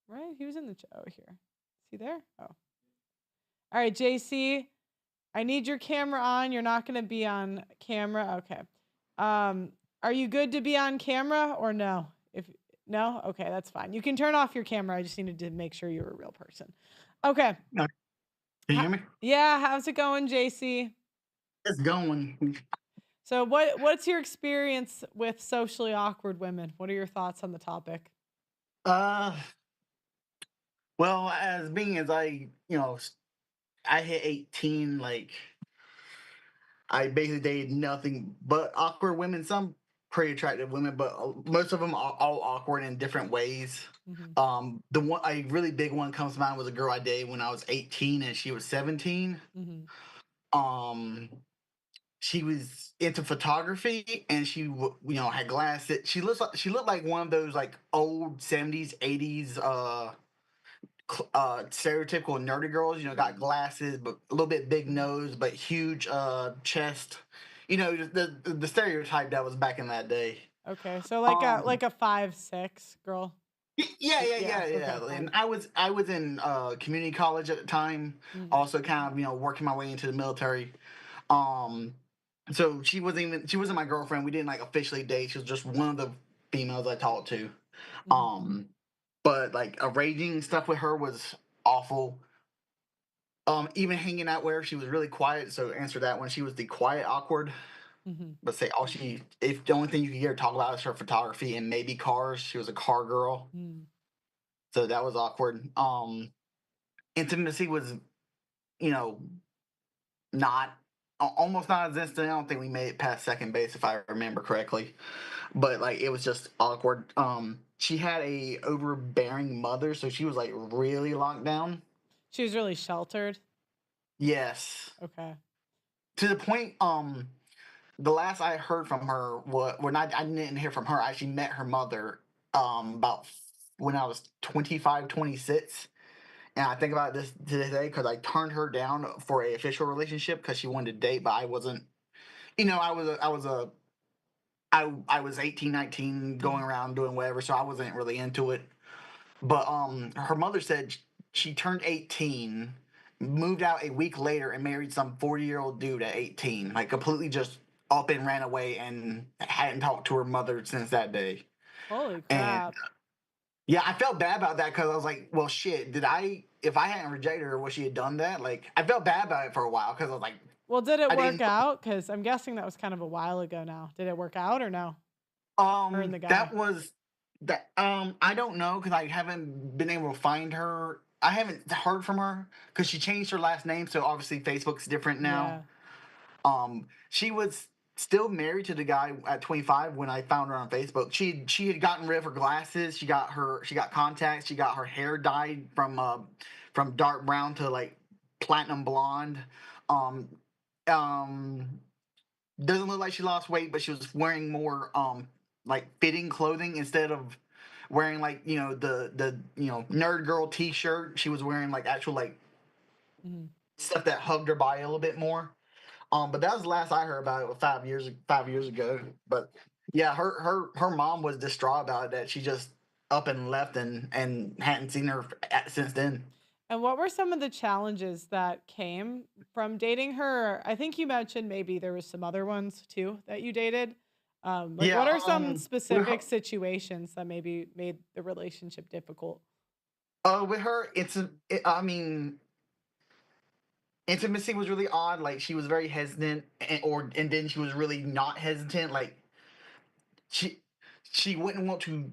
Right? He was in the here. he there? Oh. All right, JC. I need your camera on. You're not going to be on camera. Okay. Are you good to be on camera or no? If no, okay, that's fine. You can turn off your camera. I just needed to make sure you were a real person. Okay. Can you hear me? Yeah. How's it going, JC? It's going. So what's your experience with socially awkward women? What are your thoughts on the topic? Well, as being as I hit 18, like I basically dated nothing but awkward women. Some pretty attractive women, but most of them are all awkward in different ways. Mm-hmm. The one a really big one comes to mind was a girl I dated when I was 18 and she was 17. Mm-hmm. She was into photography and she had glasses. She looked like one of those like old 70s 80s stereotypical nerdy girls, got glasses but a little bit big nose but huge chest, the stereotype that was back in that day. Okay, so like a 5'6" girl. Yeah. Okay. And I was in community college at the time, also kind of working my way into the military. So she wasn't my girlfriend. We didn't like officially date. She was just one of the females I talked to. But like arranging stuff with her was awful. Even hanging out with her, she was really quiet. So answer that one. She was the quiet, awkward. But say if the only thing you could hear her talk about is her photography and maybe cars. She was a car girl. So that was awkward. Intimacy was, not almost non-existent. I don't think we made it past second base if I remember correctly. But like it was just awkward. She had a overbearing mother, so she was like really locked down. She was really sheltered. Yes. Okay. To the point, the last I heard from her I didn't hear from her. I actually met her mother about when I was 25, 26. And I think about this to this day because I turned her down for an official relationship because she wanted to date, but I wasn't. I was 18, 19, going around doing whatever, so I wasn't really into it. But her mother said she turned 18, moved out a week later, and married some 40-year-old dude at 18. Like completely just up and ran away and hadn't talked to her mother since that day. Holy crap. And yeah, I felt bad about that because I was like, well, shit, if I hadn't rejected her, would she have done that? Like, I felt bad about it for a while because I was like, well, did it work out? Because I'm guessing that was kind of a while ago now. Did it work out or no? Her and the guy? I don't know because I haven't been able to find her. I haven't heard from her because she changed her last name, so obviously Facebook's different now. Yeah. She was still married to the guy at 25 when I found her on Facebook. She had gotten rid of her glasses. She got contacts. She got her hair dyed from dark brown to like platinum blonde. Doesn't look like she lost weight, but she was wearing more like fitting clothing instead of wearing like the nerd girl t-shirt. She was wearing like actual like stuff that hugged her body a little bit more. But that was the last I heard about it 5 years ago. But yeah, her mom was distraught about it, that she just up and left and hadn't seen her since then. And what were some of the challenges that came from dating her? I think you mentioned maybe there was some other ones too that you dated. What are some specific situations that maybe made the relationship difficult? With her, intimacy was really odd. Like she was very hesitant, and then she was really not hesitant. Like she wouldn't want to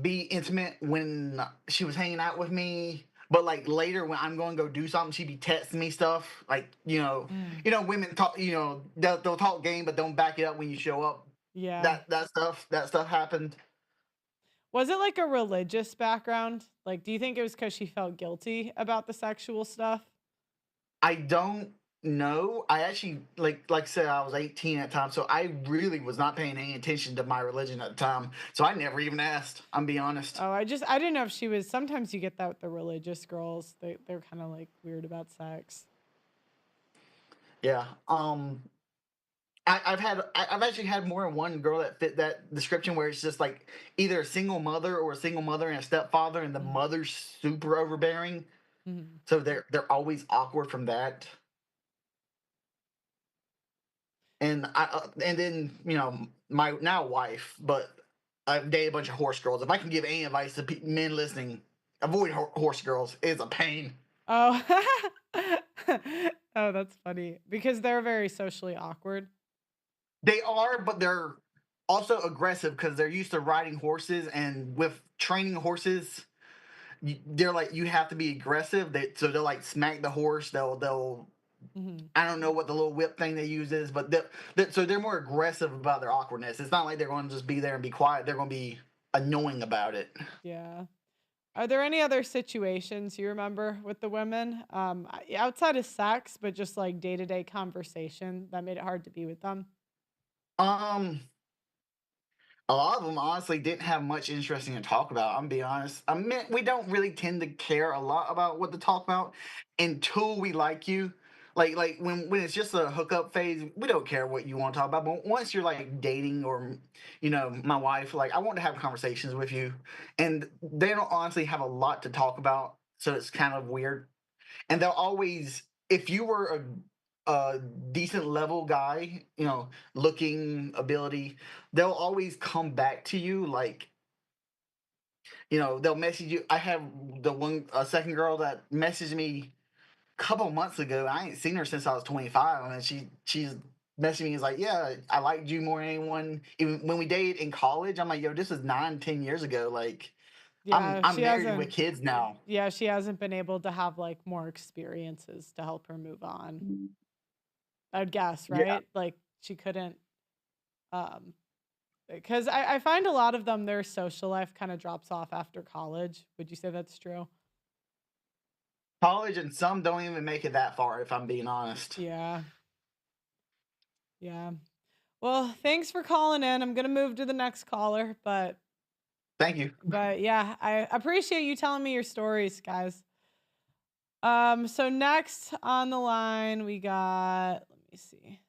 be intimate when she was hanging out with me. But like later when I'm going to go do something, she'd be texting me stuff like women talk. They'll talk game but don't back it up when you show up. Yeah, that stuff happened. Was it like a religious background? Like, do you think it was because she felt guilty about the sexual stuff? I don't know. I actually like I said, I was 18 at the time, so I really was not paying any attention to my religion at the time. So I never even asked. I'm being honest. Oh, I didn't know if she was. Sometimes you get that with the religious girls. They're kind of like weird about sex. Yeah. I've actually had more than one girl that fit that description where it's just like either a single mother or a single mother and a stepfather, and the mother's super overbearing. So they're always awkward from that. And and then my now wife, but I've dated a bunch of horse girls. If I can give any advice to men listening, avoid horse girls. It's a pain. Oh, oh, that's funny because they're very socially awkward. They are, but they're also aggressive because they're used to riding horses, and with training horses, they're like you have to be aggressive. So they'll like smack the horse. They'll I don't know what the little whip thing they use is, but so they're more aggressive about their awkwardness. It's not like they're going to just be there and be quiet. They're going to be annoying about it. Yeah. Are there any other situations you remember with the women, outside of sex, but just like day-to-day conversation that made it hard to be with them? Um, a lot of them honestly didn't have much interesting to talk about. I'm be honest. I mean, we don't really tend to care a lot about what to talk about until we like you. Like when it's just a hookup phase, we don't care what you want to talk about. But once you're like dating or my wife, like I want to have conversations with you, and they don't honestly have a lot to talk about, so it's kind of weird. And they'll always, if you were a decent level guy, looking ability, they'll always come back to you. Like, they'll message you. I have a second girl that messaged me a couple months ago. I ain't seen her since I was 25. I mean, she's messaging me. Is like, yeah, I liked you more than anyone. Even when we dated in college, I'm like, yo, this was 9-10 years ago. Like, Yeah, I'm she married with hasn't. kids now. Yeah, she hasn't been able to have like more experiences to help her move on. I'd guess, Yeah. right? Like she couldn't, um, because I find a lot of them their social life kind of drops off after college. Would you say that's true? College, and some don't even make it that far, if I'm being honest. Yeah. Yeah. Well, thanks for calling in. I'm gonna move to the next caller, Thank you. but yeah, I appreciate you telling me your stories, guys. So next on the line we got, let me see.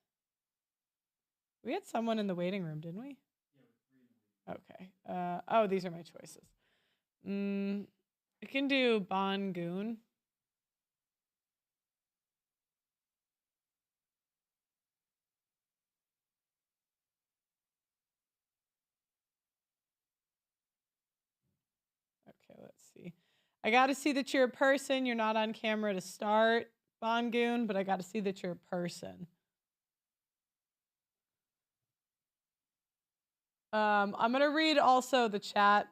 We had someone in the waiting room, didn't we? Okay. Oh, these are my choices. I can do Bon Goon. Okay, let's see. I got to see that you're a person. You're not on camera to start, Bon Goon, but I got to see that you're a person. I'm going to read also the chat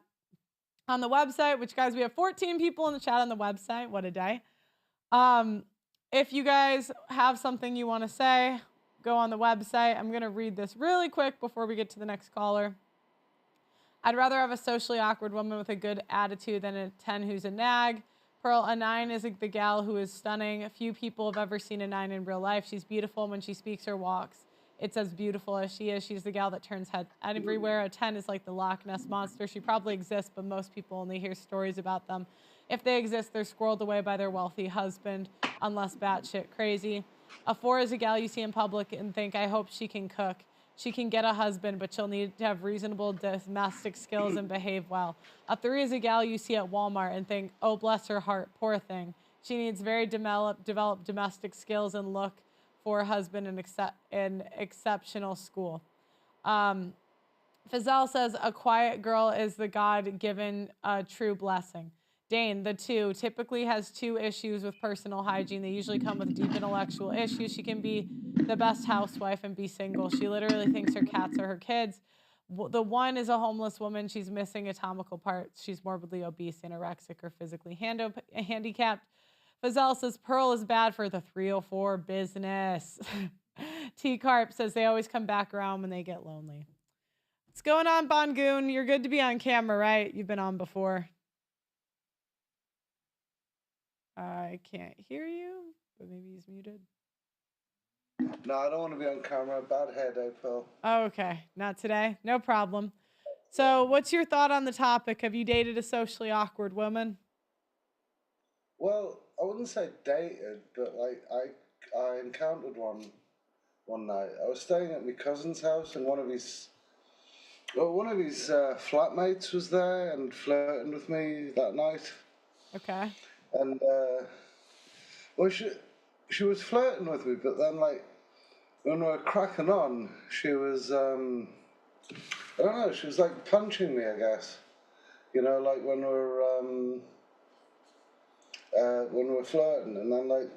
on the website, which, guys, we have 14 people in the chat on the website. What a day. If you guys have something you want to say, go on the website. I'm going to read this really quick before we get to the next caller. I'd rather have a socially awkward woman with a good attitude than a 10 who's a nag. Pearl, a 9 is the gal who is stunning. Few people have ever seen a 9 in real life. She's beautiful when she speaks or walks. It's as beautiful as she is. She's the gal that turns heads everywhere. A 10 is like the Loch Ness Monster. She probably exists, but most people only hear stories about them. If they exist, they're squirreled away by their wealthy husband, unless batshit crazy. A 4 is a gal you see in public and think, I hope she can cook. She can get a husband, but she'll need to have reasonable domestic skills and behave well. A 3 is a gal you see at Walmart and think, oh, bless her heart, poor thing. She needs very developed domestic skills and look for a husband in exceptional school. Fazal says, a quiet girl is the God-given true blessing. Dane, the 2, typically has 2 issues with personal hygiene. They usually come with deep intellectual issues. She can be the best housewife and be single. She literally thinks her cats are her kids. The 1 is a homeless woman. She's missing anatomical parts. She's morbidly obese, anorexic, or physically handicapped. Fazal says, Pearl is bad for the 304 business. T-Carp says they always come back around when they get lonely. What's going on, Bon Goon? You're good to be on camera, right? You've been on before. I can't hear you, but maybe he's muted. No, I don't want to be on camera. Bad headache, Phil. Oh, okay. Not today. No problem. So what's your thought on the topic? Have you dated a socially awkward woman? Well, I wouldn't say dated, but like I encountered one night. I was staying at my cousin's house, and one of his flatmates was there and flirting with me that night. Okay. And well, she was flirting with me, but then like when we were cracking on, she was I don't know, she was like punching me, I guess. You know, like when we were flirting, and then like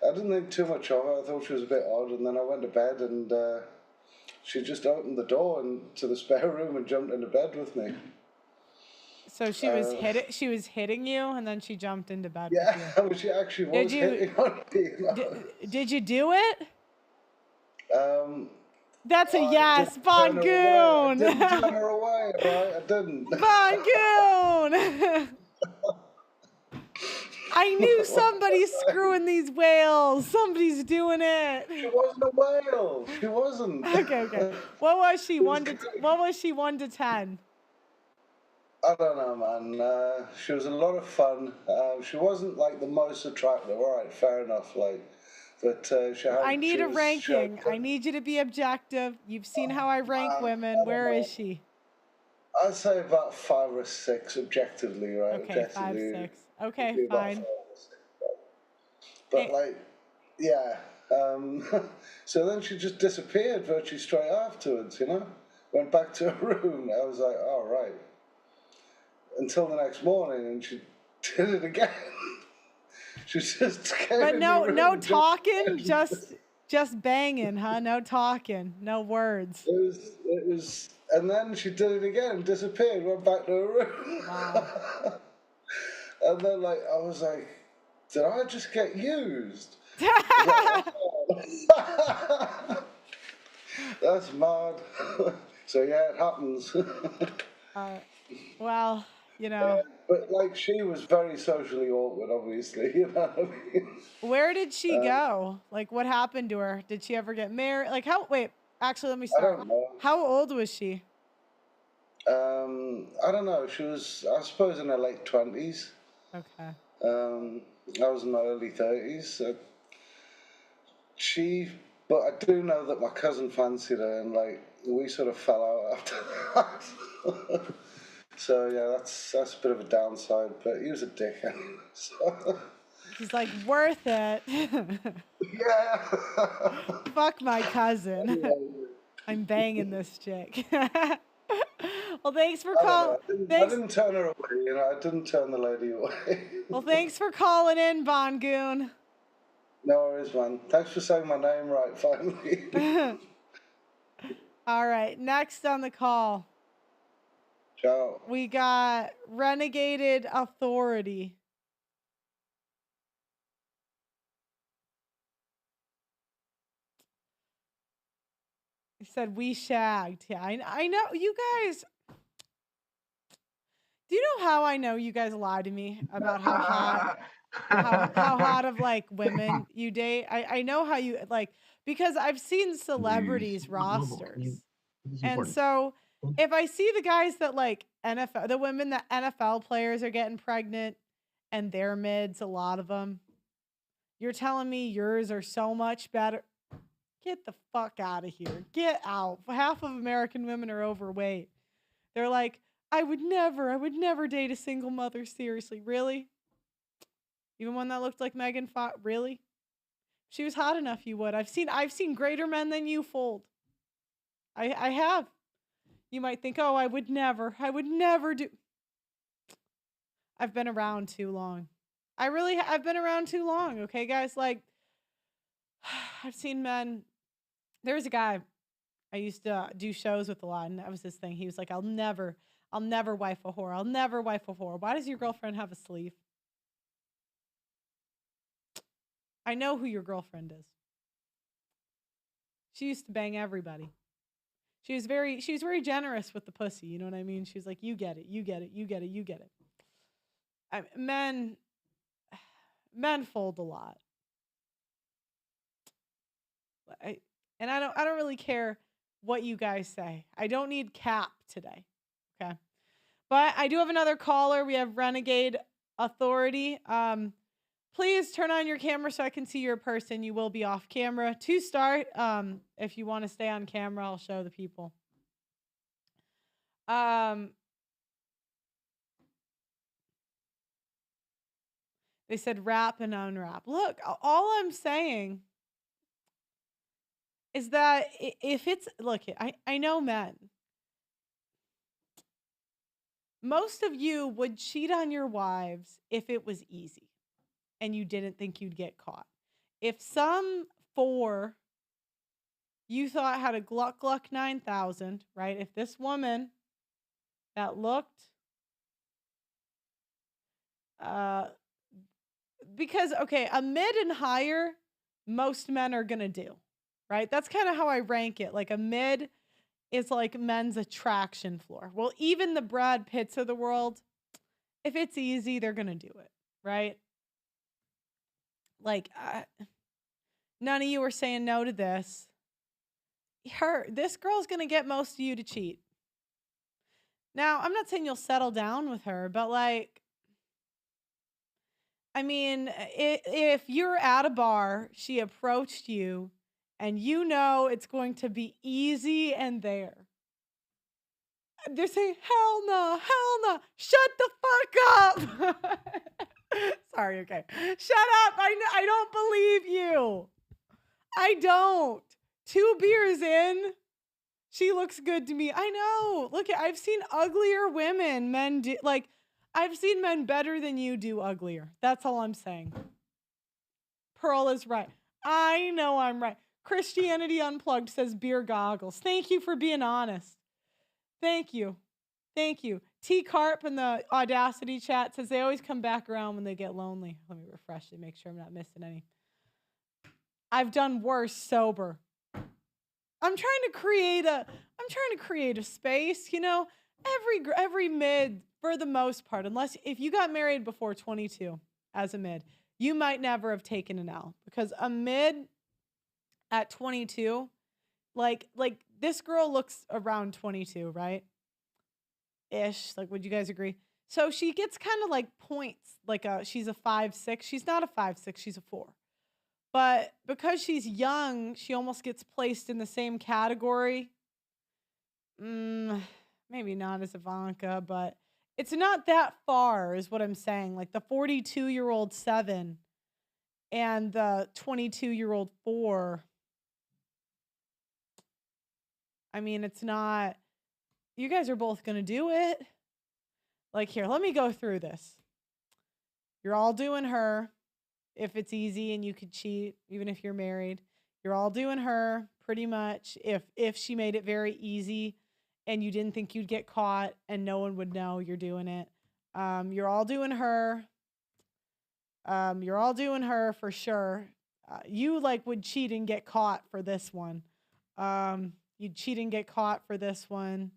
I didn't think too much of her. I thought she was a bit odd, and then I went to bed, and she just opened the door to the spare room and jumped into bed with me. So she was She was hitting you, and then she jumped into bed with you. Yeah, she actually was hitting on me. You know? Did you do it? That's a I yes, didn't turn her away. I Bangoon. didn't turn her away, right? I didn't. Bangoon. I knew somebody's screwing these whales. Somebody's doing it. She wasn't a whale. She wasn't. Okay. What was she? What was she? 1 to 10? I don't know, man. She was a lot of fun. She wasn't like the most attractive. All right, fair enough. Like, but she had. I need a ranking. I need you to be objective. You've seen how I rank women. Where is she? I'd say about 5 or 6 objectively, right? Okay, objectively, 5, 6. Okay, fine. But like, yeah. So then she just disappeared virtually straight afterwards. You know, went back to her room. I was like, all right. Until the next morning, and she did it again. She just came But in no the room talking, just banging, huh? No talking, no words. It was, and then she did it again, disappeared, went back to her room. Wow. And then like I was like, did I just get used? That's mad. So yeah, it happens. Well, you know. But like she was very socially awkward, obviously. You know what I mean? Where did she go? Like, what happened to her? Did she ever get married? Like, wait, actually, let me start. I don't know. How old was she? I don't know. She was, I suppose, in her late 20s. Okay. I was in my early 30s. But I do know that my cousin fancied her, and like we sort of fell out after that. So yeah, that's a bit of a downside. But he was a dick anyway. So. He's like, worth it. Yeah. Fuck my cousin. I'm banging this chick. Well, thanks for calling. I didn't turn her away, you know. I didn't turn the lady away. Well, thanks for calling in, Bangoon. No worries, man. Thanks for saying my name right, finally. All right, next on the call. Ciao. We got Renegated Authority. He said, we shagged. Yeah, I know. You guys, do you know how I know you guys lie to me about how hot, how hot of like women you date? I know how you like, because I've seen celebrities rosters. And so if I see the guys that like the women that NFL players are getting pregnant and their mids, a lot of them, you're telling me yours are so much better. Get the fuck out of here. Get out. Half of American women are overweight. They're like, I would never date a single mother. Seriously. Really? Even one that looked like Megan Fox? Really? If she was hot enough, you would. I've seen greater men than you fold. I have. You might think, oh, I would never do. I've been around too long. I've been around too long. Okay, guys? Like, I've seen men. There was a guy I used to do shows with a lot, and that was his thing. He was like, I'll never wife a whore. I'll never wife a whore. Why does your girlfriend have a sleeve? I know who your girlfriend is. She used to bang everybody. She was very generous with the pussy. You know what I mean? She was like, you get it, you get it, you get it, you get it. Men fold a lot. And I don't really care what you guys say. I don't need cap today. Okay. But I do have another caller. We have Renegade Authority. Please turn on your camera so I can see your person. You will be off camera to start. If you want to stay on camera, I'll show the people. They said wrap and unwrap. Look, all I'm saying is that if it's, look, I know men. Most of you would cheat on your wives if it was easy and you didn't think you'd get caught. If some 4 you thought had a Gluck 9000, right? If this woman that looked, because, okay, a mid and higher, most men are going to do, right? That's kind of how I rank it. Like a mid is like men's attraction floor. Well, even the Brad Pitts of the world, if it's easy, they're going to do it, right? Like, none of you are saying no to this. This girl's going to get most of you to cheat. Now, I'm not saying you'll settle down with her, but like, I mean, if you're at a bar, she approached you, and you know it's going to be easy and there. They're saying, hell no, shut the fuck up. Sorry, okay. Shut up. I don't believe you. I don't. 2 beers in, she looks good to me. I know. Look, I've seen uglier women, men do, like, I've seen men better than you do uglier. That's all I'm saying. Pearl is right. I know I'm right. Christianity Unplugged says beer goggles. Thank you for being honest. Thank you. Thank you. T Carp in the Audacity chat says they always come back around when they get lonely. Let me refresh to make sure I'm not missing any. I've done worse sober. I'm trying to create a space, you know. Every mid, for the most part, unless if you got married before 22 as a mid, you might never have taken an L, because a mid at 22, like this girl looks around 22, right? Ish. Like, would you guys agree? So she gets kind of like points, like she's a 5'6". She's not a 5'6", she's a 4. But because she's young, she almost gets placed in the same category. Maybe not as Ivanka, but it's not that far is what I'm saying. Like the 42-year-old 7 and the 22-year-old 4. I mean, it's not, you guys are both going to do it. Like, here, let me go through this. You're all doing her if it's easy and you could cheat, even if you're married. You're all doing her pretty much if she made it very easy and you didn't think you'd get caught and no one would know you're doing it. You're all doing her. You're all doing her for sure. You like would cheat and get caught for this one. You'd cheat and get caught for this one.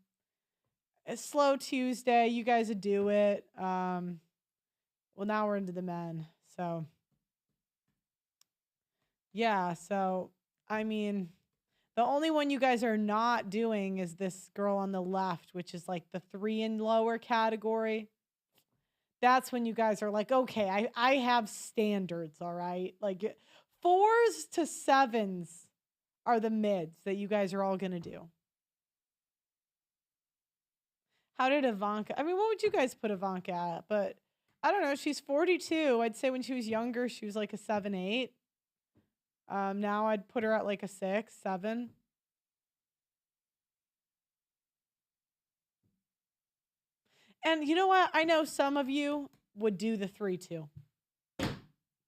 It's Slow Tuesday. You guys would do it. Well, now we're into the men. So, yeah. So, I mean, the only one you guys are not doing is this girl on the left, which is like the 3 and lower category. That's when you guys are like, okay, I have standards, all right? Like 4s to 7s are the mids that you guys are all going to do. How did Ivanka, I mean, what would you guys put Ivanka at? But I don't know, she's 42. I'd say when she was younger, she was like a 7, 8. Now I'd put her at like a 6, 7. And you know what? I know some of you would do the 3 too.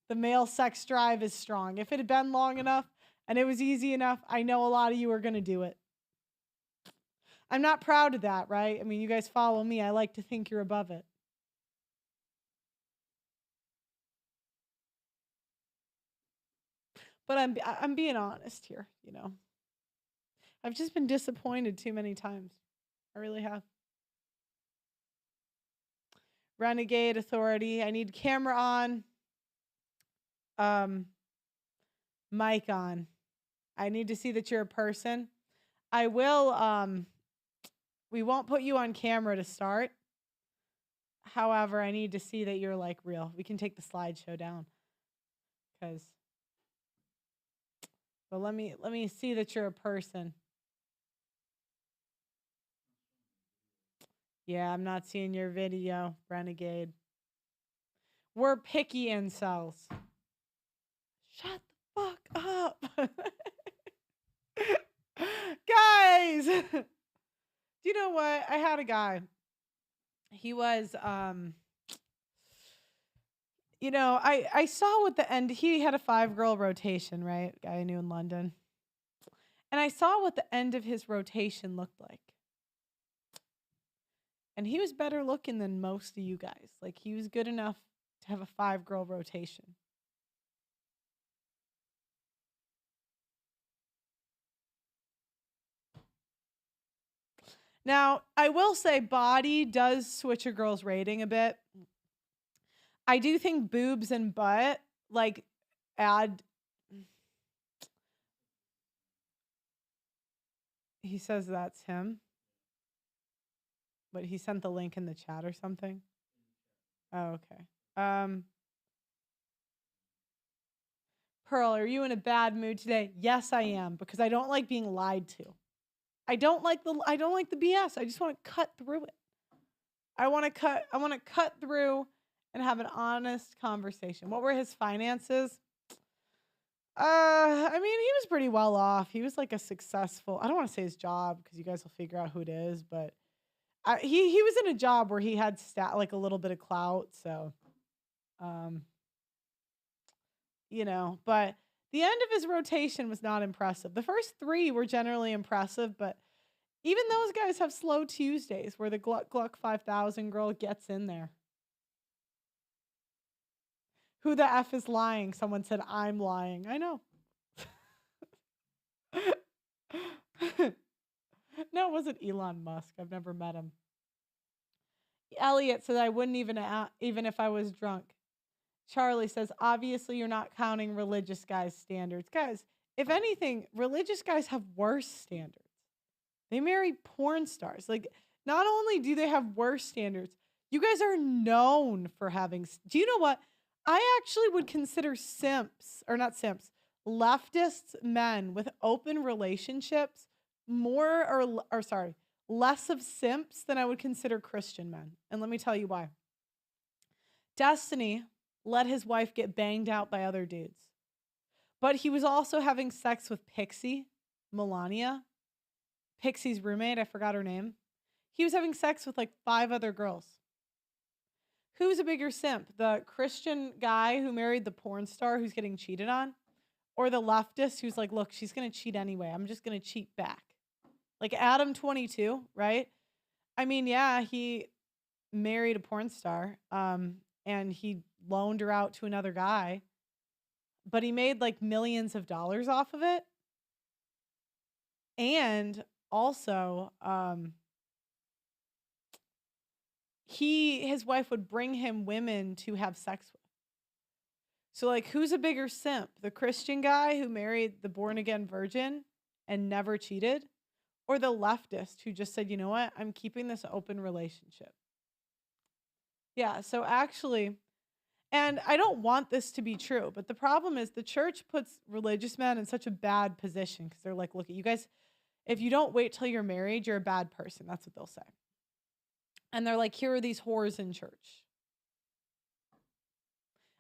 The male sex drive is strong. If it had been long enough and it was easy enough, I know a lot of you are going to do it. I'm not proud of that, right? I mean, you guys follow me. I like to think you're above it. But I'm being honest here, you know. I've just been disappointed too many times. I really have. Renegade Authority. I need camera on. Mic on. I need to see that you're a person. I will, we won't put you on camera to start. However, I need to see that you're like real. We can take the slideshow down. But let me see that you're a person. Yeah, I'm not seeing your video, Renegade. We're picky incels. Shut the fuck up. Guys. Do you know what? I had a guy. He was I saw what the end, he had a 5-girl rotation, right? Guy I knew in London. And I saw what the end of his rotation looked like. And he was better looking than most of you guys. Like, he was good enough to have a 5-girl rotation. Now, I will say body does switch a girl's rating a bit. I do think boobs and butt, like, add... He says that's him. But he sent the link in the chat or something. Oh, okay. Pearl, are you in a bad mood today? Yes, I am, because I don't like being lied to. I don't like the BS. I just want to cut through it. I want to cut through and have an honest conversation. What were his finances? I mean, he was pretty well off. He was like a successful, I don't want to say his job because you guys will figure out who it is, but he was in a job where he had like a little bit of clout, so but the end of his rotation was not impressive. The first 3 were generally impressive, but even those guys have slow Tuesdays where the Gluck Gluck 5000 girl gets in there. Who the F is lying? Someone said, I'm lying. I know. No, it wasn't Elon Musk. I've never met him. Elliot said I wouldn't even if I was drunk. Charlie says, obviously you're not counting religious guys' standards. Guys, if anything, religious guys have worse standards. They marry porn stars. Like, not only do they have worse standards, you guys are known for having... Do you know what? I actually would consider leftist men with open relationships less of simps than I would consider Christian men. And let me tell you why. Destiny let his wife get banged out by other dudes. But he was also having sex with Pixie, Melania, Pixie's roommate. I forgot her name. He was having sex with like 5 other girls. Who's a bigger simp? The Christian guy who married the porn star who's getting cheated on? Or the leftist who's like, look, she's going to cheat anyway. I'm just going to cheat back. Like Adam 22, right? I mean, yeah, he married a porn star and he loaned her out to another guy, but he made like millions of dollars off of it. And also, his wife would bring him women to have sex with. So like, who's a bigger simp? The Christian guy who married the born again virgin and never cheated? Or the leftist who just said, you know what? I'm keeping this open relationship. Yeah, so actually, and I don't want this to be true, but the problem is the church puts religious men in such a bad position because they're like, look, at you guys, if you don't wait till you're married, you're a bad person. That's what they'll say. And they're like, here are these whores in church.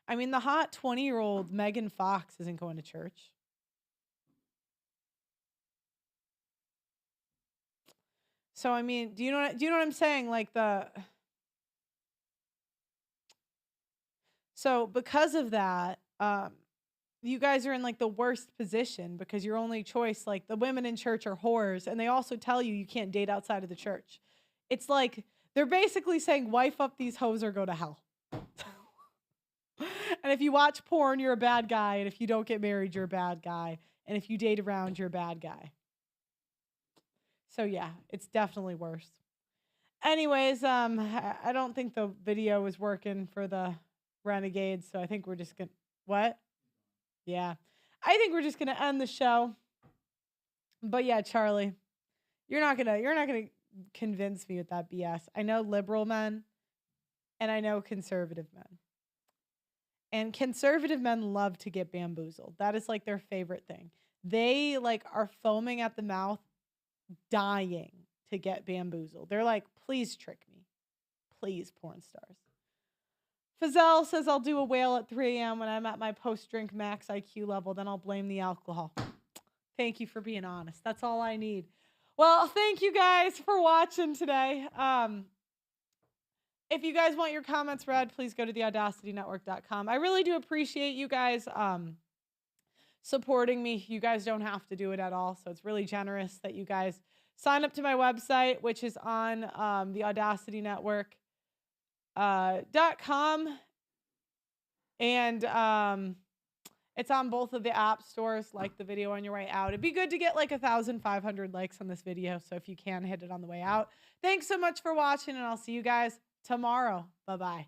I mean, the hot 20-year-old Megan Fox isn't going to church. So, I mean, do you know what I'm saying? Like so because of that, you guys are in like the worst position because your only choice, like the women in church are whores, and they also tell you can't date outside of the church. It's like they're basically saying, wife up these hoes or go to hell. And if you watch porn, you're a bad guy. And if you don't get married, you're a bad guy. And if you date around, you're a bad guy. So yeah, it's definitely worse. Anyways, I don't think the video is working for the renegades, so I think we're just gonna... What? Yeah. I think we're just gonna end the show. But yeah, Charlie, you're not gonna convince me with that BS. I know liberal men and I know conservative men. And conservative men love to get bamboozled. That is like their favorite thing. They like are foaming at the mouth, dying to get bamboozled. They're like, please trick me. Please, porn stars. Fazelle says I'll do a whale at 3 a.m. when I'm at my post-drink max IQ level. Then I'll blame the alcohol. Thank you for being honest. That's all I need. Well, thank you guys for watching today. If you guys want your comments read, please go to theaudacitynetwork.com. I really do appreciate you guys supporting me. You guys don't have to do it at all. So it's really generous that you guys sign up to my website, which is on theaudacitynetwork.com. And it's on both of the app stores. Like the video on your way out. It'd be good to get like 1,500 likes on this video. So if you can, hit it on the way out. Thanks so much for watching, and I'll see you guys tomorrow. Bye-bye.